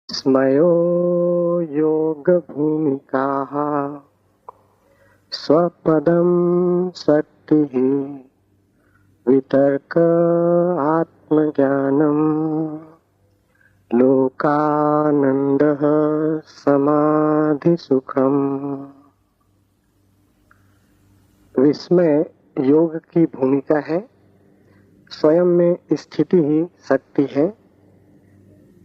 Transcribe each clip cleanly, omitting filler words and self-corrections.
स्मयो योगभूमिकाः स्वपदं शक्तिः वितर्क आत्मज्ञानम् लोकानन्दः समाधिसुखम्। विस्मय योग की भूमिका है। स्वयं में स्थिति ही शक्ति है।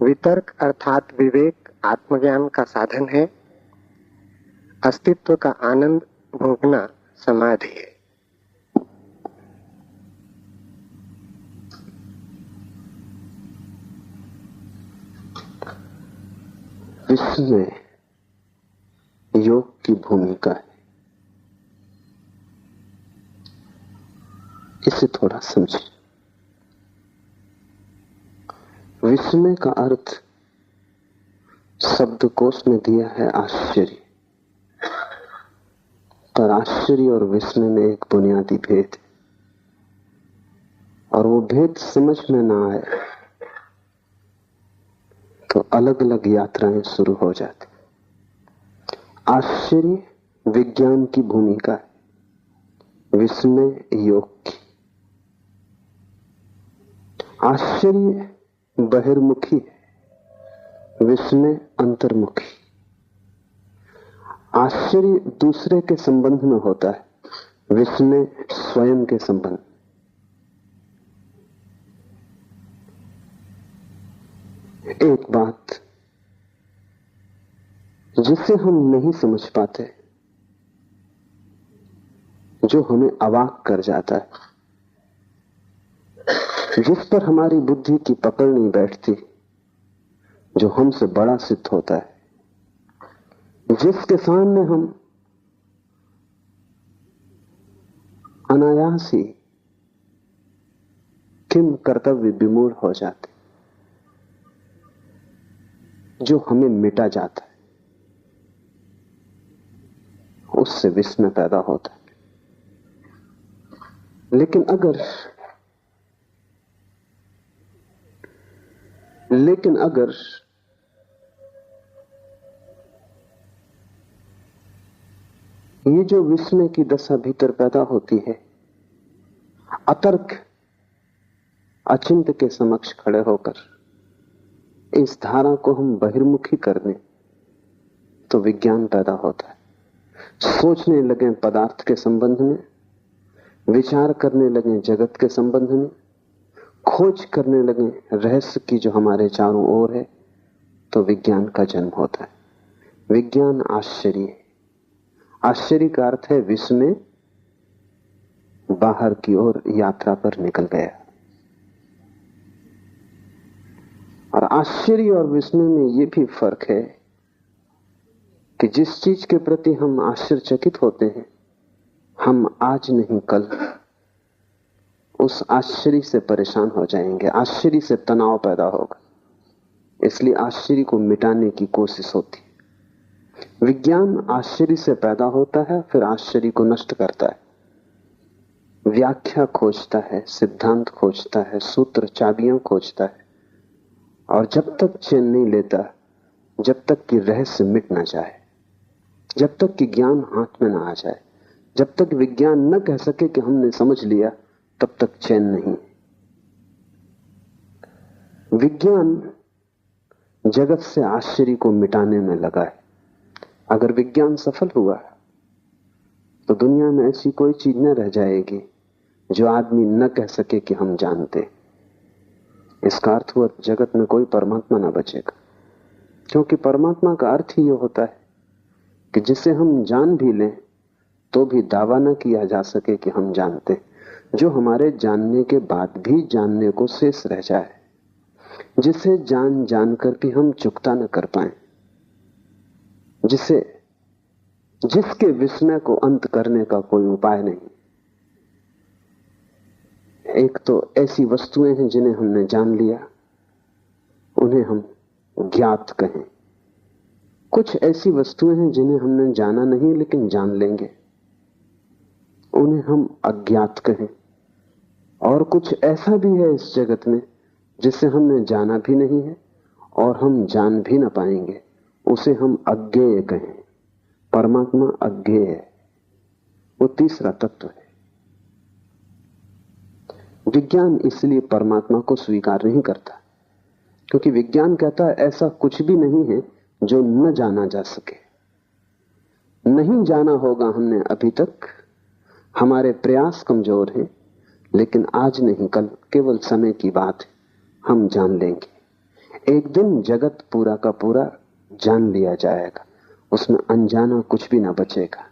वितर्क अर्थात विवेक आत्मज्ञान का साधन है। अस्तित्व का आनंद भोगना समाधि है। विस्मय योग की भूमिका है। इसे थोड़ा समझें। विस्मय का अर्थ शब्दकोश में दिया है आश्चर्य, पर आश्चर्य और विस्मय में एक बुनियादी भेद है, और वो भेद समझ में ना आए तो अलग अलग यात्राएं शुरू हो जाती। आश्चर्य विज्ञान की भूमिका है, विस्मय योग की। आश्चर्य बहिर्मुखी है, विस्मय अंतर्मुखी। आश्चर्य दूसरे के संबंध में होता है, विस्मय स्वयं के संबंध। एक बात जिसे हम नहीं समझ पाते, जो हमें अवाक कर जाता है, जिस पर हमारी बुद्धि की पकड़ नहीं बैठती, जो हमसे बड़ा सिद्ध होता है, जिसके सामने हम अनायास ही किम कर्तव्य विमूढ़ हो जाते, जो हमें मिटा जाता है, उससे विस्मय पैदा होता है। लेकिन अगर ये जो विस्मय की दशा भीतर पैदा होती है, अतर्क अचिंत्य के समक्ष खड़े होकर इस धारा को हम बहिर्मुखी कर दें, तो विज्ञान पैदा होता है। सोचने लगे पदार्थ के संबंध में, विचार करने लगे जगत के संबंध में, खोज करने लगे रहस्य की जो हमारे चारों ओर है, तो विज्ञान का जन्म होता है। विज्ञान आश्चर्य है। आश्चर्य का अर्थ है विस्मय बाहर की ओर यात्रा पर निकल गया। और आश्चर्य और विस्मय में यह भी फर्क है कि जिस चीज के प्रति हम आश्चर्यचकित होते हैं, हम आज नहीं कल उस आश्चर्य से परेशान हो जाएंगे, आश्चर्य से तनाव पैदा होगा। इसलिए आश्चर्य को मिटाने की कोशिश होती है। विज्ञान आश्चर्य से पैदा होता है, फिर आश्चर्य को नष्ट करता है, व्याख्या खोजता है, सिद्धांत खोजता है, सूत्र चाबियां खोजता है, और जब तक चैन नहीं लेता, जब तक कि रहस्य मिट ना जाए, जब तक कि ज्ञान हाथ में ना आ जाए, जब तक विज्ञान न कह सके कि हमने समझ लिया, तब तक चैन नहीं। विज्ञान जगत से आश्चर्य को मिटाने में लगा है। अगर विज्ञान सफल हुआ तो दुनिया में ऐसी कोई चीज न रह जाएगी जो आदमी न कह सके कि हम जानते। इसका अर्थ हुआ जगत में कोई परमात्मा ना बचेगा, क्योंकि परमात्मा का अर्थ ही यह होता है कि जिसे हम जान भी लें तो भी दावा न किया जा सके कि हम जानते, जो हमारे जानने के बाद भी जानने को शेष रह जाए, जिसे जान जानकर भी हम चुकता न कर पाए, जिसके विस्मय को अंत करने का कोई उपाय नहीं। एक तो ऐसी वस्तुएं हैं जिन्हें हमने जान लिया, उन्हें हम ज्ञात कहें। कुछ ऐसी वस्तुएं हैं जिन्हें हमने जाना नहीं लेकिन जान लेंगे, उन्हें हम अज्ञात कहें। और कुछ ऐसा भी है इस जगत में जिसे हमने जाना भी नहीं है और हम जान भी ना पाएंगे, उसे हम अज्ञेय कहें। परमात्मा अज्ञेय है, वो तीसरा तत्व है। विज्ञान इसलिए परमात्मा को स्वीकार नहीं करता, क्योंकि विज्ञान कहता है ऐसा कुछ भी नहीं है जो न जाना जा सके। नहीं जाना होगा हमने अभी तक, हमारे प्रयास कमजोर हैं, लेकिन आज नहीं कल, केवल समय की बात है, हम जान लेंगे। एक दिन जगत पूरा का पूरा जान लिया जाएगा, उसमें अनजाना कुछ भी ना बचेगा।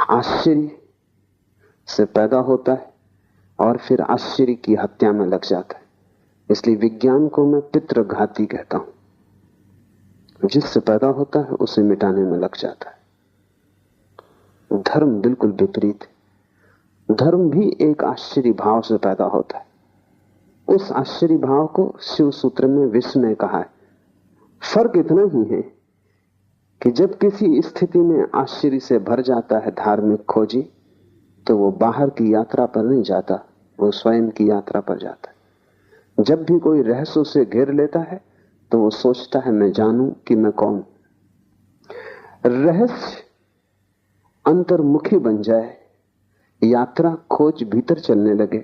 आश्चर्य से पैदा होता है और फिर आश्चर्य की हत्या में लग जाता है। इसलिए विज्ञान को मैं पितृघाती कहता हूं। जिससे पैदा होता है उसे मिटाने में लग जाता है। धर्म बिल्कुल विपरीत है। धर्म भी एक आश्चर्य भाव से पैदा होता है। उस आश्चर्य भाव को शिव सूत्र में विस्मय कहा है। फर्क इतना ही है कि जब किसी स्थिति में आश्चर्य से भर जाता है धार्मिक खोजी, तो वो बाहर की यात्रा पर नहीं जाता, वो स्वयं की यात्रा पर जाता है। जब भी कोई रहस्य उसे घेर लेता है तो वो सोचता है मैं जानूं कि मैं कौन। रहस्य अंतर्मुखी बन जाए, यात्रा खोज भीतर चलने लगे,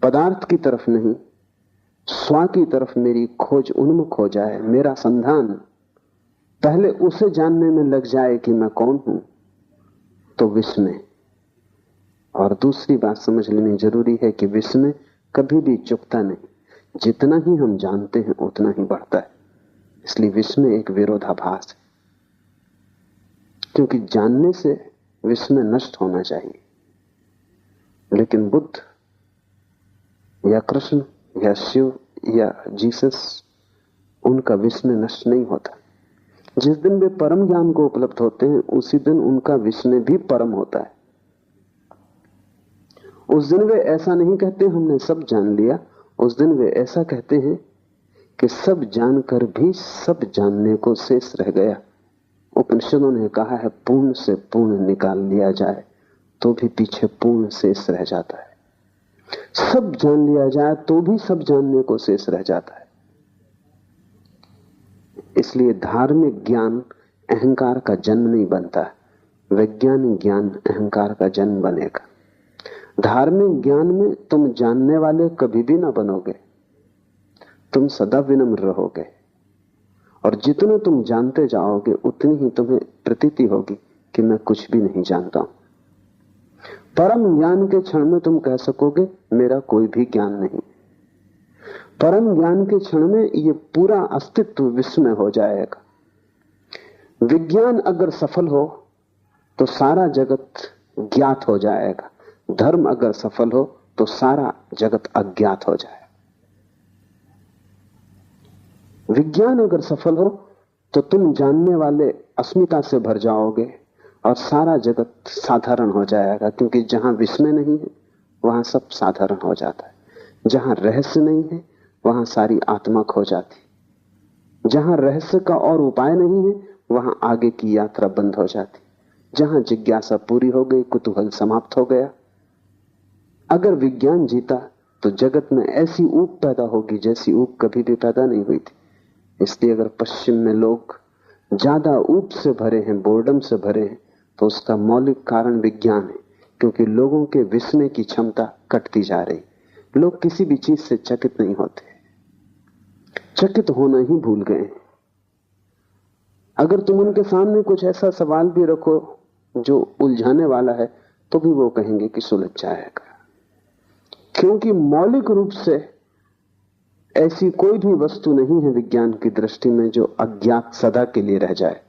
पदार्थ की तरफ नहीं, स्व की तरफ मेरी खोज उन्मुख हो जाए, मेरा संधान पहले उसे जानने में लग जाए कि मैं कौन हूं, तो विस्मय। और दूसरी बात समझ लेनी जरूरी है कि विस्मय कभी भी चुकता नहीं, जितना ही हम जानते हैं उतना ही बढ़ता है। इसलिए विस्मय एक विरोधाभास है, क्योंकि जानने से विस्मय नष्ट होना चाहिए। लेकिन बुद्ध या कृष्ण या शिव या जीसस, उनका विस्मय नष्ट नहीं होता। जिस दिन वे परम ज्ञान को उपलब्ध होते हैं उसी दिन उनका विस्मय भी परम होता है। उस दिन वे ऐसा नहीं कहते हमने सब जान लिया, उस दिन वे ऐसा कहते हैं कि सब जानकर भी सब जानने को शेष रह गया। उपनिषदों ने कहा है पूर्ण से पूर्ण निकाल लिया जाए तो भी पीछे पूर्ण शेष रह जाता है। सब जान लिया जाए तो भी सब जानने को शेष रह जाता है। इसलिए धार्मिक ज्ञान अहंकार का जन्म नहीं बनता, वैज्ञानिक ज्ञान अहंकार का जन्म बनेगा। धार्मिक ज्ञान में तुम जानने वाले कभी भी ना बनोगे, तुम सदा विनम्र रहोगे, और जितने तुम जानते जाओगे उतनी ही तुम्हें प्रतीति होगी कि मैं कुछ भी नहीं जानता हूं। परम ज्ञान के क्षण में तुम कह सकोगे मेरा कोई भी ज्ञान नहीं। परम ज्ञान के क्षण में ये पूरा अस्तित्व विस्मय हो जाएगा। विज्ञान अगर सफल हो तो सारा जगत ज्ञात हो जाएगा, धर्म अगर सफल हो तो सारा जगत अज्ञात हो जाए। विज्ञान अगर सफल हो तो तुम जानने वाले अस्मिता से भर जाओगे और सारा जगत साधारण हो जाएगा, क्योंकि जहां विस्मय नहीं है वहां सब साधारण हो जाता है। जहां रहस्य नहीं है वहां सारी आत्मा खो जाती। जहां रहस्य का और उपाय नहीं है वहां आगे की यात्रा बंद हो जाती। जहां जिज्ञासा पूरी हो गई, कुतूहल समाप्त हो गया। अगर विज्ञान जीता तो जगत में ऐसी ऊब पैदा होगी जैसी ऊब कभी भी पैदा नहीं हुई थी। इसलिए अगर पश्चिम में लोग ज्यादा ऊब से भरे हैं, बोर्डम से भरे हैं, तो उसका मौलिक कारण विज्ञान है, क्योंकि लोगों के विस्मय की क्षमता कटती जा रही। लोग किसी भी चीज से चकित नहीं होते, चकित होना ही भूल गए। अगर तुम उनके सामने कुछ ऐसा सवाल भी रखो जो उलझाने वाला है तो भी वो कहेंगे कि सुलझ जाएगा, क्योंकि मौलिक रूप से ऐसी कोई भी वस्तु नहीं है विज्ञान की दृष्टि में जो अज्ञात सदा के लिए रह जाए।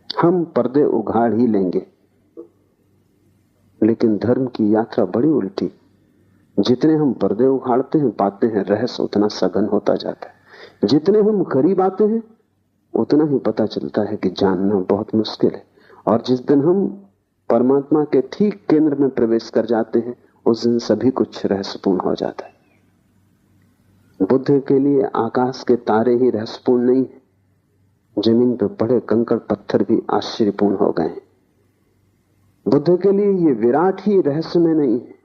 हम पर्दे उघाड़ ही लेंगे, लेकिन धर्म की यात्रा बड़ी उल्टी। जितने हम पर्दे उखाड़ते हैं पाते हैं रहस्य उतना सघन होता जाता है। जितने हम करीब आते हैं उतना ही पता चलता है कि जानना बहुत मुश्किल है। और जिस दिन हम परमात्मा के ठीक केंद्र में प्रवेश कर जाते हैं उस दिन सभी कुछ रहस्यपूर्ण हो जाता है। बुद्ध के लिए आकाश के तारे ही रहस्यपूर्ण नहीं है, जमीन पर पड़े कंकड़ पत्थर भी आश्चर्यपूर्ण हो गए। बुद्ध के लिए ये विराट ही रहस्य में नहीं है,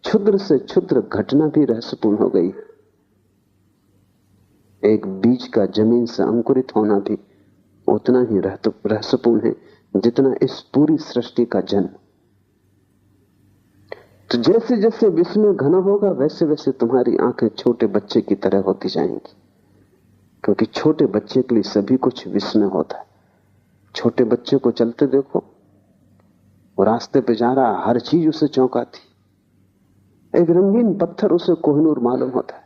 क्षुद्र से क्षुद्र घटना भी रहस्यपूर्ण हो गई। एक बीज का जमीन से अंकुरित होना भी उतना ही रहस्यपूर्ण है जितना इस पूरी सृष्टि का जन्म। तो जैसे जैसे विस्मय घना होगा वैसे वैसे तुम्हारी आंखें छोटे बच्चे की तरह होती जाएंगी, क्योंकि छोटे बच्चे के लिए सभी कुछ विस्मय होता है। छोटे बच्चे को चलते देखो, वो रास्ते पे जा रहा, हर चीज उसे चौंकाती। एक रंगीन पत्थर उसे कोहिनूर मालूम होता है।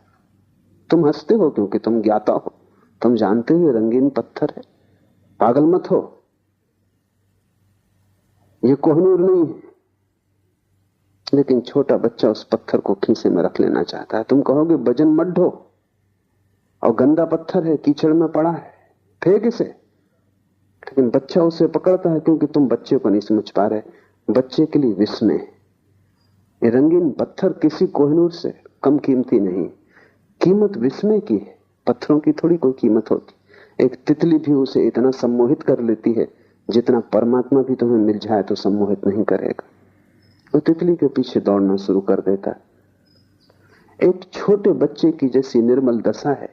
तुम हंसते हो क्योंकि तुम ज्ञाता हो, तुम जानते हो रंगीन पत्थर है, पागल मत हो, ये कोहिनूर नहीं है। लेकिन छोटा बच्चा उस पत्थर को खीसे में रख लेना चाहता है। तुम कहोगे वजन मत ढो, और गंदा पत्थर है, कीचड़ में पड़ा है, फेंक इसे। लेकिन बच्चा उसे पकड़ता है क्योंकि तुम बच्चे को नहीं समझ पा रहे। बच्चे के लिए विस्मय, ये रंगीन पत्थर किसी कोहिनूर से कम कीमती नहीं। कीमत विस्मय की है, पत्थरों की थोड़ी कोई कीमत होती। एक तितली भी उसे इतना सम्मोहित कर लेती है जितना परमात्मा भी तुम्हें मिल जाए तो सम्मोहित नहीं करेगा। वो तितली के पीछे दौड़ना शुरू कर देता है। एक छोटे बच्चे की जैसी निर्मल दशा है,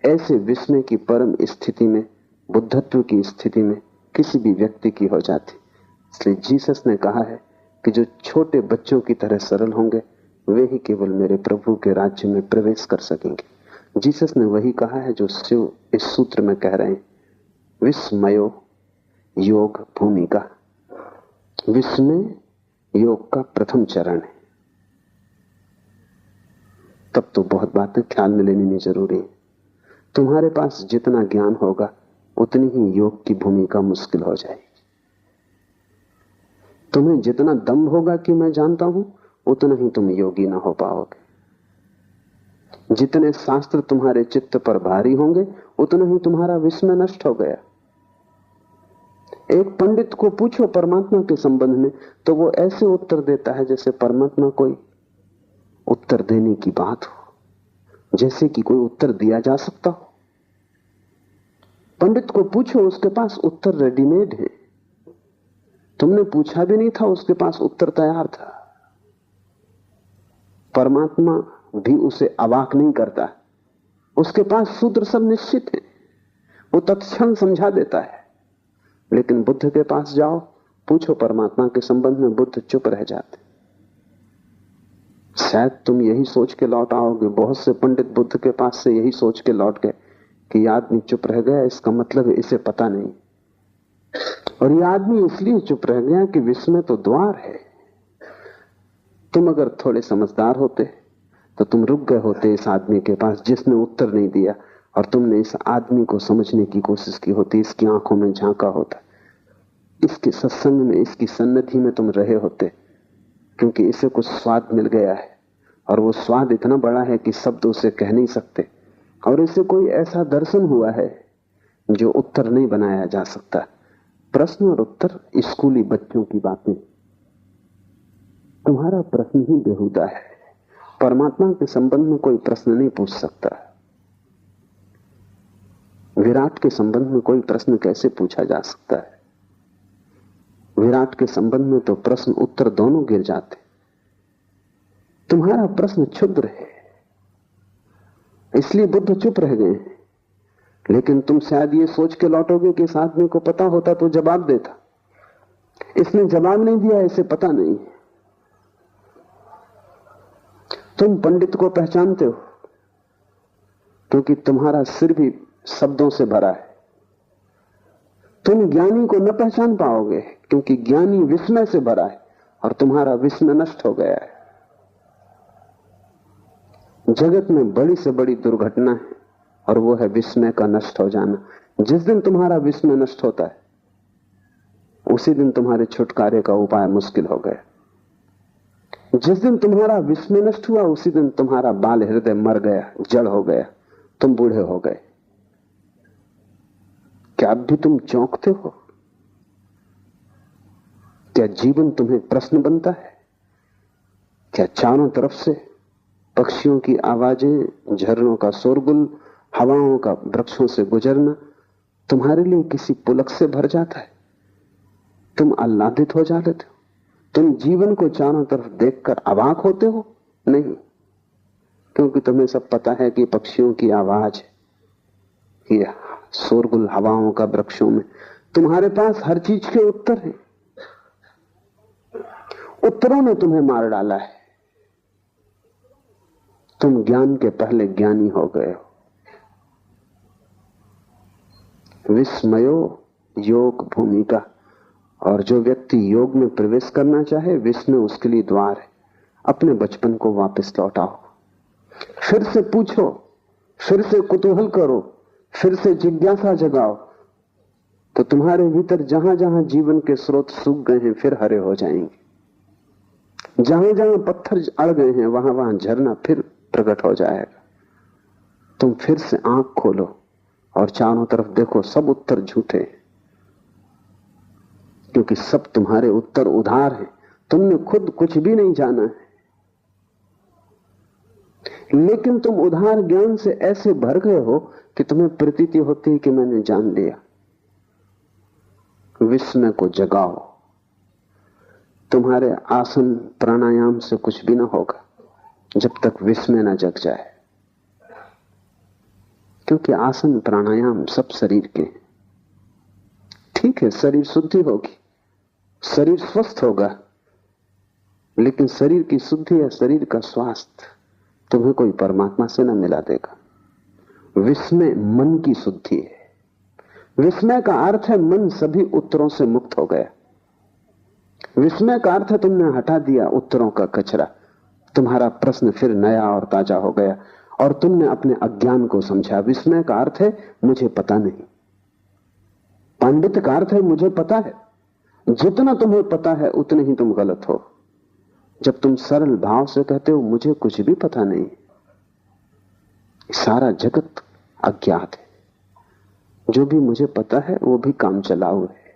ऐसे विस्मय की परम स्थिति में, बुद्धत्व की स्थिति में किसी भी व्यक्ति की हो जाती। इसलिए जीसस ने कहा है कि जो छोटे बच्चों की तरह सरल होंगे वे ही केवल मेरे प्रभु के राज्य में प्रवेश कर सकेंगे। जीसस ने वही कहा है जो शिव इस सूत्र में कह रहे हैं, विस्मयो योग भूमिका। विस्मय योग का प्रथम चरण है। तब तो बहुत बातें ख्याल में लेनी नहीं जरूरी है। तुम्हारे पास जितना ज्ञान होगा उतनी ही योग की भूमिका मुश्किल हो जाएगी। तुम्हें जितना दम होगा कि मैं जानता हूं, उतना ही तुम योगी ना हो पाओगे। जितने शास्त्र तुम्हारे चित्त पर भारी होंगे उतना ही तुम्हारा विस्मय नष्ट हो गया। एक पंडित को पूछो परमात्मा के संबंध में तो वो ऐसे उत्तर देता है जैसे परमात्मा कोई उत्तर देने की बात हो, जैसे कि कोई उत्तर दिया जा सकता हो। पंडित को पूछो, उसके पास उत्तर रेडीमेड है। तुमने पूछा भी नहीं था, उसके पास उत्तर तैयार था। परमात्मा भी उसे अवाक नहीं करता, उसके पास सूत्र सब निश्चित है, वो तत्क्षण समझा देता है। लेकिन बुद्ध के पास जाओ, पूछो परमात्मा के संबंध में, बुद्ध चुप रह जाते। शायद तुम यही सोच के लौट आओगे, बहुत से पंडित बुद्ध के पास से यही सोच के लौट गए कि यह आदमी चुप रह गया, इसका मतलब इसे पता नहीं। और यह आदमी इसलिए चुप रह गया कि विस्मय तो द्वार है। तुम अगर थोड़े समझदार होते तो तुम रुक गए होते इस आदमी के पास जिसने उत्तर नहीं दिया, और तुमने इस आदमी को समझने की कोशिश की होती, इसकी आंखों में झांका होता, इसके सत्संग में, इसकी सन्निधि में तुम रहे होते, क्योंकि इसे कुछ स्वाद मिल गया है और वो स्वाद इतना बड़ा है कि शब्द उसे कह नहीं सकते, और इसे कोई ऐसा दर्शन हुआ है जो उत्तर नहीं बनाया जा सकता। प्रश्न और उत्तर स्कूली बच्चों की बातें, तुम्हारा प्रश्न ही बेहुदा है। परमात्मा के संबंध में कोई प्रश्न नहीं पूछ सकता। विराट के संबंध में कोई प्रश्न कैसे पूछा जा सकता है? विराट के संबंध में तो प्रश्न उत्तर दोनों गिर जाते। तुम्हारा प्रश्न क्षुद्र है, इसलिए बुद्ध चुप रह गए। लेकिन तुम शायद ये सोच के लौटोगे कि इस आदमी को पता होता तो जवाब देता। इसने जवाब नहीं दिया, इसे पता नहीं। तुम पंडित को पहचानते हो क्योंकि तुम्हारा सिर भी शब्दों से भरा है। तुम ज्ञानी को न पहचान पाओगे क्योंकि ज्ञानी विस्मय से भरा है और तुम्हारा विस्मय नष्ट हो गया है। जगत में बड़ी से बड़ी दुर्घटना है और वो है विस्मय का नष्ट हो जाना। जिस दिन तुम्हारा विस्मय नष्ट होता है उसी दिन तुम्हारे छुटकारे का उपाय मुश्किल हो गया। जिस दिन तुम्हारा विस्मय नष्ट हुआ उसी दिन तुम्हारा बाल हृदय मर गया, जड़ हो गया, तुम बूढ़े हो गए। क्या अब भी तुम चौंकते हो? क्या जीवन तुम्हें प्रश्न बनता है? क्या चारों तरफ से पक्षियों की आवाजें, झरनों का शोरगुल, हवाओं का वृक्षों से गुजरना तुम्हारे लिए किसी पुलक से भर जाता है? तुम आह्लादित हो जाते हो? तुम जीवन को चारों तरफ देखकर अवाक होते हो? नहीं, क्योंकि तुम्हें सब पता है कि पक्षियों की आवाज है, ये शोरगुल हवाओं का वृक्षों में, तुम्हारे पास हर चीज के उत्तर हैं। उत्तरों ने तुम्हें मार डाला है। तुम ज्ञान के पहले ज्ञानी हो गए हो। विस्मयो योग भूमिका। और जो व्यक्ति योग में प्रवेश करना चाहे, विस्मय उसके लिए द्वार है। अपने बचपन को वापस लौटाओ, फिर से पूछो, फिर से कुतूहल करो, फिर से जिज्ञासा जगाओ, तो तुम्हारे भीतर जहां जहां जीवन के स्रोत सूख गए हैं फिर हरे हो जाएंगे। जहां जहां पत्थर अड़ गए हैं वहां वहां झरना फिर प्रकट हो जाएगा। तुम फिर से आंख खोलो और चारों तरफ देखो, सब उत्तर झूठे हैं, क्योंकि सब तुम्हारे उत्तर उधार हैं। तुमने खुद कुछ भी नहीं जाना है, लेकिन तुम उधार ज्ञान से ऐसे भर गए हो कि तुम्हें प्रतीति होती है कि मैंने जान लिया। विस्मय को जगाओ। तुम्हारे आसन प्राणायाम से कुछ भी ना होगा जब तक विस्मय ना जग जाए, क्योंकि आसन प्राणायाम सब शरीर के। ठीक है, शरीर शुद्धि होगी, शरीर स्वस्थ होगा, लेकिन शरीर की शुद्धि या शरीर का स्वास्थ्य तुम्हें कोई परमात्मा से न मिला देगा। विस्मय मन की शुद्धि है। विस्मय का अर्थ है मन सभी उत्तरों से मुक्त हो गया। विस्मय का अर्थ है तुमने हटा दिया उत्तरों का कचरा, तुम्हारा प्रश्न फिर नया और ताजा हो गया और तुमने अपने अज्ञान को समझा। विस्मय का अर्थ है मुझे पता नहीं। पांडित्य का अर्थ है मुझे पता है। जितना तुम्हें पता है उतने ही तुम गलत हो। जब तुम सरल भाव से कहते हो मुझे कुछ भी पता नहीं, सारा जगत अज्ञात है, जो भी मुझे पता है वो भी काम चलाऊ है,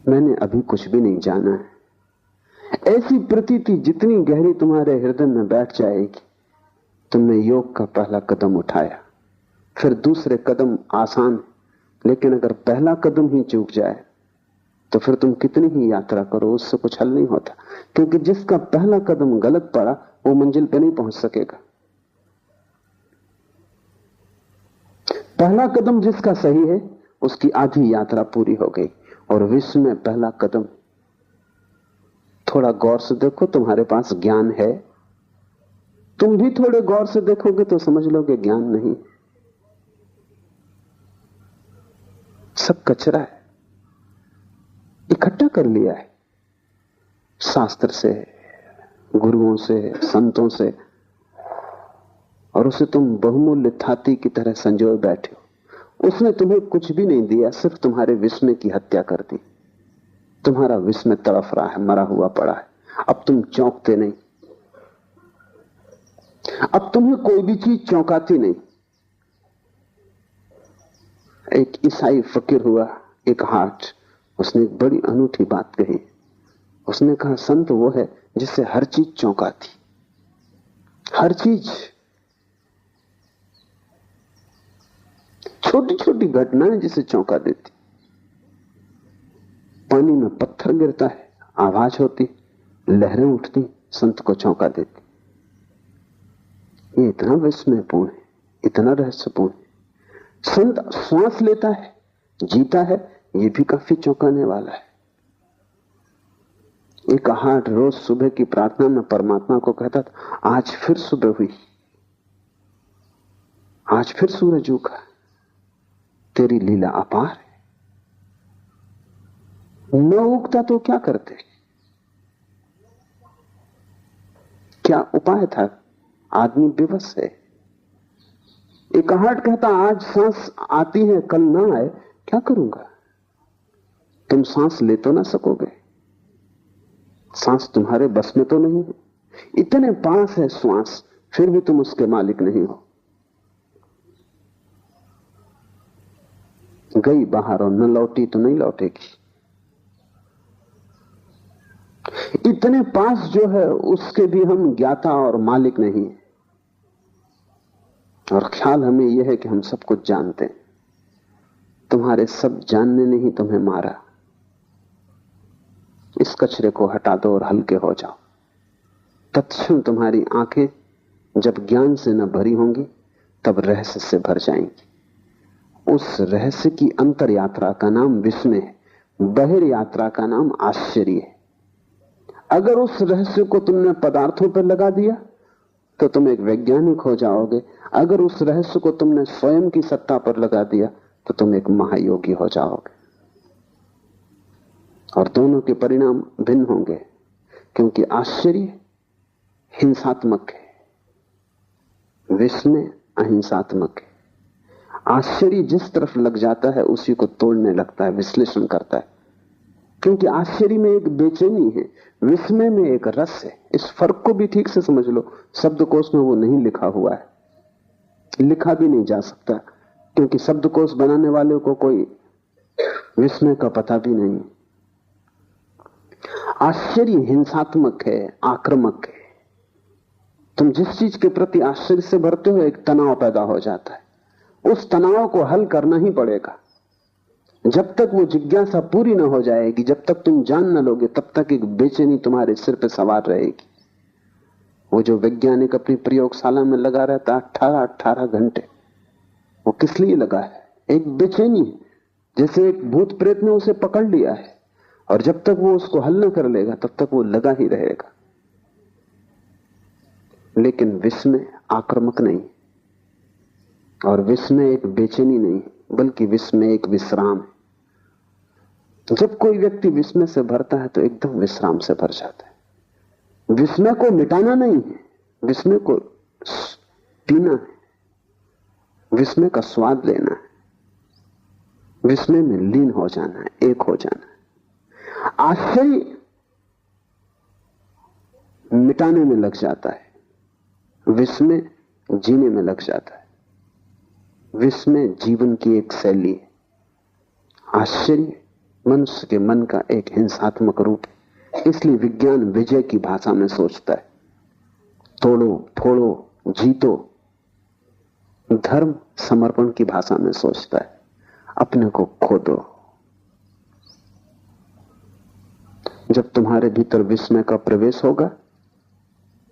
मैंने अभी कुछ भी नहीं जाना है। ऐसी प्रतीति जितनी गहरी तुम्हारे हृदय में बैठ जाएगी, तुमने योग का पहला कदम उठाया। फिर दूसरे कदम आसान, लेकिन अगर पहला कदम ही चूक जाए तो फिर तुम कितनी ही यात्रा करो उससे कुछ हल नहीं होता, क्योंकि जिसका पहला कदम गलत पड़ा वो मंजिल पे नहीं पहुंच सकेगा। पहला कदम जिसका सही है उसकी आधी यात्रा पूरी हो गई। और विश्व में पहला कदम, थोड़ा गौर से देखो, तुम्हारे पास ज्ञान है। तुम भी थोड़े गौर से देखोगे तो समझ लोगे ज्ञान नहीं, सब कचरा है, इकट्ठा कर लिया है शास्त्र से, गुरुओं से, संतों से, और उसे तुम बहुमूल्य थाती की तरह संजोए बैठे हो। उसने तुम्हें कुछ भी नहीं दिया, सिर्फ तुम्हारे विस्मय की हत्या कर दी। तुम्हारा विस्मय तड़फ रहा है, मरा हुआ पड़ा है। अब तुम चौंकते नहीं, अब तुम्हें कोई भी चीज चौंकाती नहीं। एक ईसाई फकीर हुआ, एक हाट, उसने एक बड़ी अनूठी बात कही। उसने कहा संत वो है जिससे हर चीज चौंकाती, हर चीज, छोटी छोटी घटनाएं जिसे चौंका देती। पानी में पत्थर गिरता है, आवाज होती, लहरें उठती, संत को चौंका देती। ये इतना विस्मयपूर्ण है, इतना रहस्यपूर्ण है। संत श्वास लेता है, जीता है, ये भी काफी चौंकाने वाला है। एक हाट रोज सुबह की प्रार्थना में परमात्मा को कहता था, आज फिर सुबह हुई, आज फिर सूरज उगा, तेरी लीला अपार है। न उगता तो क्या करते, क्या उपाय था? आदमी विवश है। एक हाट कहता, आज सांस आती है, कल ना आए, क्या करूंगा? तुम सांस ले तो ना सकोगे, सांस तुम्हारे बस में तो नहीं है। इतने पास है श्वास, फिर भी तुम उसके मालिक नहीं हो। गई बाहर और न लौटी तो नहीं लौटेगी। इतने पास जो है उसके भी हम ज्ञाता और मालिक नहीं है। और ख्याल हमें यह है कि हम सब कुछ जानते हैं। तुम्हारे सब जानने ने ही तुम्हें मारा। इस कचरे को हटा दो और हल्के हो जाओ। तत्क्षण तुम्हारी आंखें जब ज्ञान से न भरी होंगी तब रहस्य से भर जाएंगी। उस रहस्य की अंतर यात्रा का नाम विस्मय है, बहिर यात्रा का नाम आश्चर्य है। अगर उस रहस्य को तुमने पदार्थों पर लगा दिया तो तुम एक वैज्ञानिक हो जाओगे। अगर उस रहस्य को तुमने स्वयं की सत्ता पर लगा दिया तो तुम एक महायोगी हो जाओगे। और दोनों के परिणाम भिन्न होंगे, क्योंकि आश्चर्य हिंसात्मक है, विस्मय अहिंसात्मक है। आश्चर्य जिस तरफ लग जाता है उसी को तोड़ने लगता है, विश्लेषण करता है, क्योंकि आश्चर्य में एक बेचैनी है, विस्मय में एक रस है। इस फर्क को भी ठीक से समझ लो। शब्दकोश में वो नहीं लिखा हुआ है, लिखा भी नहीं जा सकता, क्योंकि शब्दकोश बनाने वाले को कोई विस्मय का पता भी नहीं। आश्चर्य हिंसात्मक है, आक्रामक है। तुम जिस चीज के प्रति आश्चर्य से भरते हो, एक तनाव पैदा हो जाता है। उस तनाव को हल करना ही पड़ेगा। जब तक वो जिज्ञासा पूरी ना हो जाएगी, जब तक तुम जान न लोगे, तब तक एक बेचैनी तुम्हारे सिर पे सवार रहेगी। वो जो वैज्ञानिक अपनी प्रयोगशाला में लगा रहता है 18 घंटे, वो किस लिए लगा है? एक बेचैनी, जैसे एक भूत प्रेत ने उसे पकड़ लिया है, और जब तक वो उसको हल न कर लेगा तब तक वो लगा ही रहेगा। लेकिन विस्मय आक्रामक नहीं, और विस्मय एक बेचैनी नहीं, बल्कि विस्मय एक विश्राम है। जब कोई व्यक्ति विस्मय से भरता है तो एकदम विश्राम से भर जाता है। विस्मय को मिटाना नहीं है, विस्मय को पीना है, विस्मय का स्वाद लेना है, विस्मय में लीन हो जाना है, एक हो जाना है। आश्चर्य मिटाने में लग जाता है, विस्मय जीने में लग जाता है। विस्मय जीवन की एक शैली है, आश्चर्य मनुष्य के मन का एक हिंसात्मक रूप है। इसलिए विज्ञान विजय की भाषा में सोचता है, तोड़ो फोड़ो जीतो। धर्म समर्पण की भाषा में सोचता है, अपने को खो दो। जब तुम्हारे भीतर विस्मय का प्रवेश होगा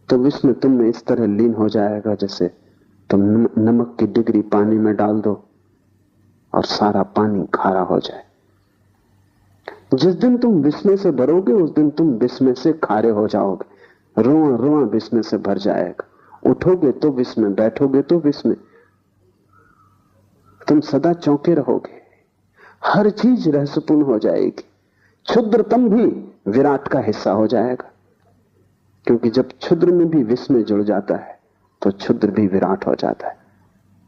तो विस्मय तुम में इस तरह लीन हो जाएगा जैसे तुम नमक की डिग्री पानी में डाल दो और सारा पानी खारा हो जाए। जिस दिन तुम विस्मय से भरोगे उस दिन तुम विस्मय से खारे हो जाओगे। रोआ रोआ विस्मय से भर जाएगा। उठोगे तो विस्मय, बैठोगे तो विस्मय, तुम सदा चौंके रहोगे। हर चीज रहस्यपूर्ण हो जाएगी। क्षुद्रतम भी विराट का हिस्सा हो जाएगा, क्योंकि जब क्षुद्र में भी विस्मय जुड़ जाता है तो क्षुद्र भी विराट हो जाता है।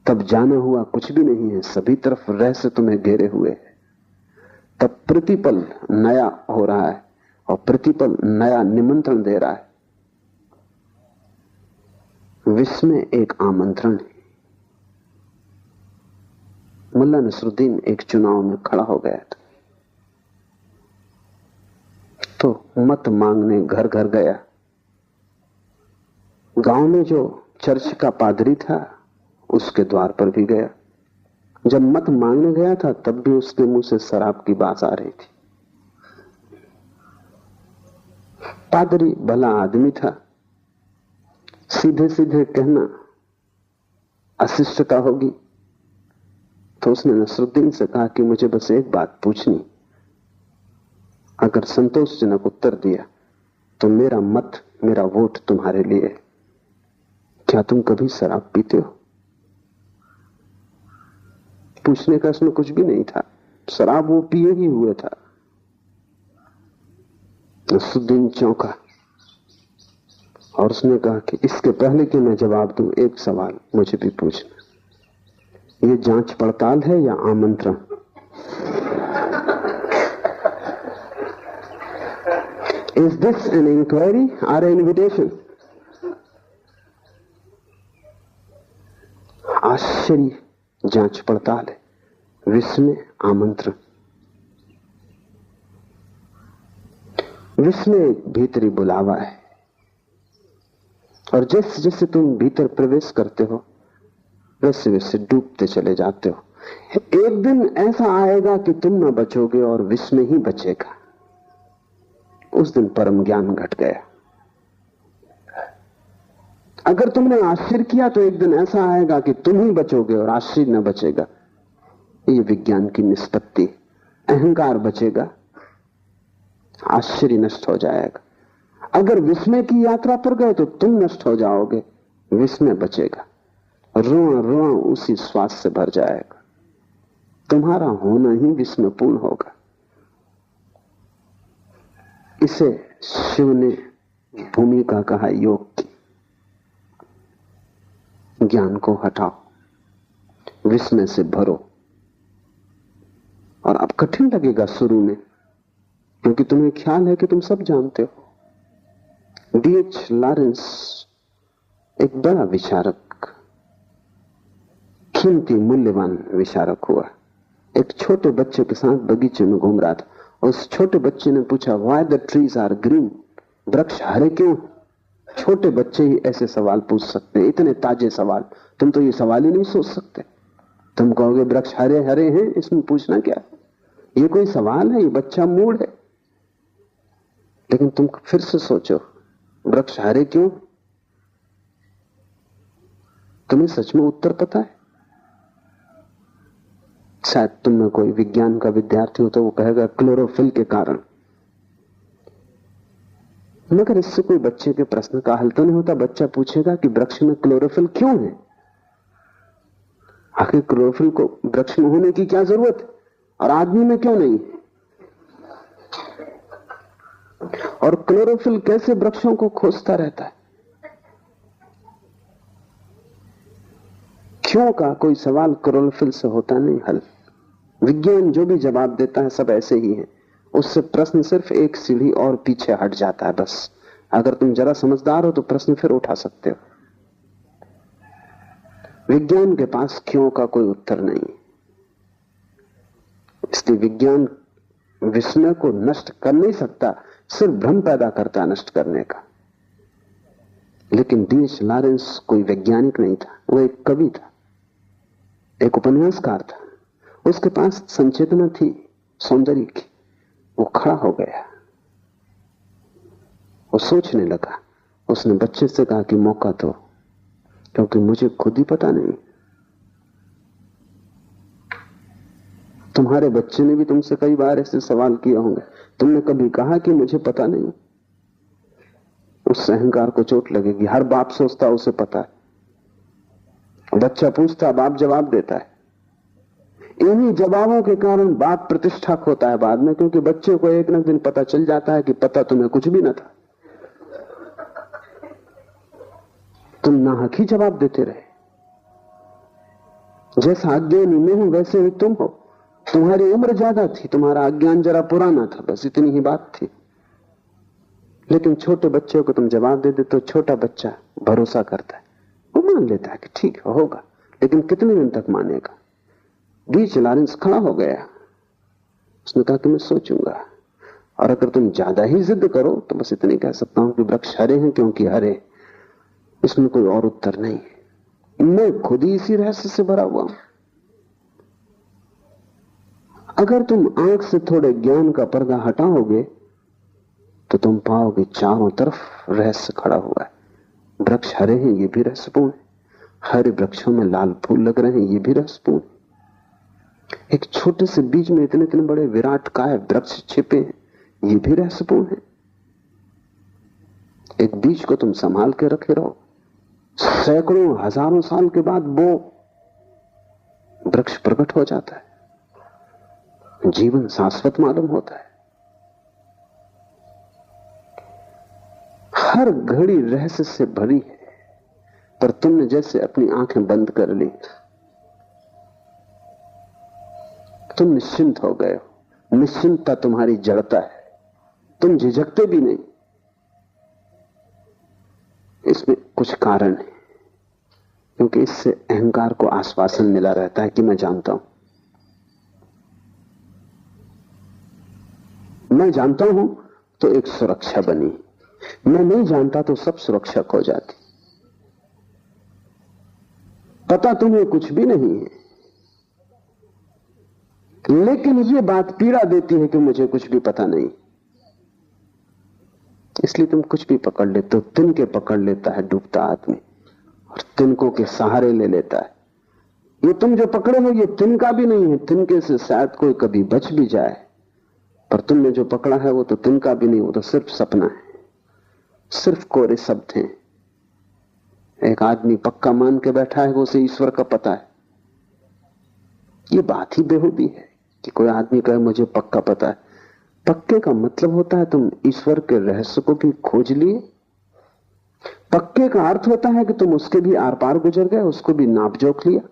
तब जाना हुआ कुछ भी नहीं है, सभी तरफ रहस्य तुम्हें घेरे हुए है। तब प्रतिपल नया हो रहा है और प्रतिपल नया निमंत्रण दे रहा है। विस्मय एक आमंत्रण है। मुल्ला नसरुद्दीन एक चुनाव में खड़ा हो गया था, तो मत मांगने घर घर गया। गांव में जो चर्च का पादरी था उसके द्वार पर भी गया। जब मत मांगने गया था तब भी उसके मुंह से शराब की बात आ रही थी। पादरी भला आदमी था, सीधे सीधे कहना अशिष्टता होगी, तो उसने नसरुद्दीन से कहा कि मुझे बस एक बात पूछनी, अगर संतोषजनक उत्तर दिया तो मेरा मत, मेरा वोट तुम्हारे लिए। क्या तुम कभी शराब पीते हो? पूछने का इसमें कुछ भी नहीं था, शराब वो पिए ही हुए था। नसरुद्दीन चौंका और उसने कहा कि इसके पहले कि मैं जवाब दूं, एक सवाल मुझे भी पूछना। ये जांच पड़ताल है या आमंत्रण? इज दिस एन इंक्वायरी और एन इन्विटेशन? आश्चर्य जांच पड़ताल है, विस्मय आमंत्रण। विस्मय भीतरी बुलावा है, और जैसे जैसे तुम भीतर प्रवेश करते हो वैसे वैसे डूबते चले जाते हो। एक दिन ऐसा आएगा कि तुम न बचोगे और विस्मय ही बचेगा। उस दिन परम ज्ञान घट गया। अगर तुमने आश्चर्य किया तो एक दिन ऐसा आएगा कि तुम ही बचोगे और आश्चर्य न बचेगा। ये विज्ञान की निष्पत्ति। अहंकार बचेगा, आश्चर्य नष्ट हो जाएगा। अगर विस्मय की यात्रा पर गए तो तुम नष्ट हो जाओगे, विस्मय बचेगा। रोआ रोआ उसी श्वास से भर जाएगा। तुम्हारा होना ही विस्मयपूर्ण होगा। इसे शिव ने भूमिका कहा योग की। ज्ञान को हटाओ, विस्मय से भरो। और अब कठिन लगेगा शुरू में, क्योंकि तुम्हें ख्याल है कि तुम सब जानते हो। D.H. लॉरेंस एक बड़ा विचारक, कीमती मूल्यवान विचारक हुआ। एक छोटे बच्चे के साथ बगीचे में घूम रहा था। उस छोटे बच्चे ने पूछा, why the trees are green? वृक्ष हरे क्यों? छोटे बच्चे ही ऐसे सवाल पूछ सकते हैं, इतने ताजे सवाल। तुम तो ये सवाल ही नहीं सोच सकते। तुम कहोगे वृक्ष हरे हरे हैं, इसमें पूछना क्या? ये कोई सवाल है? ये बच्चा मूड है। लेकिन तुम फिर से सोचो, वृक्ष हरे क्यों? तुम्हें सच में उत्तर पता है? शायद तुम में कोई विज्ञान का विद्यार्थी हो तो वो कहेगा क्लोरोफिल के कारण। मगर इससे कोई बच्चे के प्रश्न का हल तो नहीं होता। बच्चा पूछेगा कि वृक्ष में क्लोरोफिल क्यों है? आखिर क्लोरोफिल को वृक्ष में होने की क्या जरूरत है और आदमी में क्यों नहीं? और क्लोरोफिल कैसे वृक्षों को खोजता रहता है? क्यों का कोई सवाल क्लोरोफिल से होता नहीं हल। विज्ञान जो भी जवाब देता है सब ऐसे ही है। उससे प्रश्न सिर्फ एक सीढ़ी और पीछे हट जाता है बस। अगर तुम जरा समझदार हो तो प्रश्न फिर उठा सकते हो। विज्ञान के पास क्यों का कोई उत्तर नहीं। इसलिए विज्ञान विस्मय को नष्ट कर नहीं सकता, सिर्फ भ्रम पैदा करता है नष्ट करने का। लेकिन D.H. लॉरेंस कोई वैज्ञानिक नहीं था, वो एक कवि था, एक उपन्यासकार था। उसके पास संचेतना थी सौंदर्य की। वो खड़ा हो गया, वो सोचने लगा। उसने बच्चे से कहा कि मौका दो, क्योंकि मुझे खुद ही पता नहीं। तुम्हारे बच्चे ने भी तुमसे कई बार ऐसे सवाल किए होंगे। तुमने कभी कहा कि मुझे पता नहीं? उस अहंकार को चोट लगेगी। हर बाप सोचता उसे पता है। बच्चा पूछता, बाप जवाब देता है। इन्हीं जवाबों के कारण बाप प्रतिष्ठा खोता है बाद में, क्योंकि बच्चे को एक न दिन पता चल जाता है कि पता तुम्हें कुछ भी न था। तुम नाहक ही जवाब देते रहे। जैसा अज्ञानी मैं हूं वैसे ही तुम हो। तुम्हारी उम्र ज्यादा थी, तुम्हारा अज्ञान जरा पुराना था, बस इतनी ही बात थी। लेकिन छोटे बच्चे को तुम जवाब दे दे तो छोटा बच्चा भरोसा करता है, वो मान लेता है कि ठीक है होगा। लेकिन कितने दिन तक मानेगा? D.H. लॉरेंस खड़ा हो गया। उसने कहा कि मैं सोचूंगा। और अगर तुम ज्यादा ही जिद करो तो बस इतने कह सकता हूं कि वृक्ष हरे हैं क्योंकि हरे। इसमें कोई और उत्तर नहीं है। मैं खुद ही इसी रहस्य से भरा हुआ हूं। अगर तुम आंख से थोड़े ज्ञान का पर्दा हटाओगे तो तुम पाओगे चारों तरफ रहस्य खड़ा हुआ है। वृक्ष हरे हैं, ये भी रहस्यपूर्ण है। हरे वृक्षों में लाल फूल लग रहे हैं, ये भी रहस्यपूर्ण है। एक छोटे से बीज में इतने इतने बड़े विराट काय वृक्ष छिपे हैं, ये भी रहस्यपूर्ण है। एक बीज को तुम संभाल के रखे रहो, सैकड़ों हजारों साल के बाद वो वृक्ष प्रकट हो जाता है। जीवन शाश्वत मालूम होता है। हर घड़ी रहस्य से भरी है, पर तुमने जैसे अपनी आंखें बंद कर ली, तुम निश्चिंत हो गए हो। निश्चिंतता तुम्हारी जड़ता है, तुम झिझकते भी नहीं। इसमें कुछ कारण है, क्योंकि इससे अहंकार को आश्वासन मिला रहता है कि मैं जानता हूं, मैं जानता हूं तो एक सुरक्षा बनी। मैं नहीं जानता तो सब सुरक्षा खो जाती। पता तुम्हें कुछ भी नहीं है, लेकिन ये बात पीड़ा देती है कि मुझे कुछ भी पता नहीं। इसलिए तुम कुछ भी पकड़ लेते हो। तिनके पकड़ लेता है डूबता आदमी, और तिनकों के सहारे ले लेता है। ये तुम जो पकड़े हो ये तिनका भी नहीं है, तिनके से शायद कोई कभी बच भी जाए, पर तुमने जो पकड़ा है वो तो तिनका भी नहीं, वो तो सिर्फ सपना है, सिर्फ कोरे शब्द हैं। एक आदमी पक्का मान के बैठा है वो उसे ईश्वर का पता है। ये बात ही बेहूदी है कि कोई आदमी कहे मुझे पक्का पता है। पक्के का मतलब होता है तुम ईश्वर के रहस्य को भी खोज लिए। पक्के का अर्थ होता है कि तुम उसके भी आर पार गुजर गए, उसको भी नाप जोख लिया।